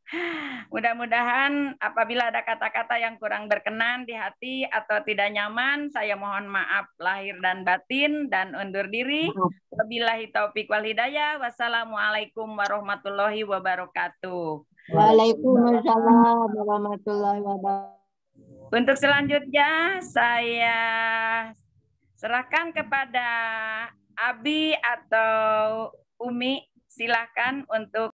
Mudah-mudahan apabila ada kata-kata yang kurang berkenan di hati atau tidak nyaman, saya mohon maaf lahir dan batin dan undur diri. Wabillahi taufiq wal hidayah. Wassalamualaikum warahmatullahi wabarakatuh. Waalaikumsalam warahmatullahi wabarakatuh. Untuk selanjutnya saya serahkan kepada Abi atau Umi. Silakan untuk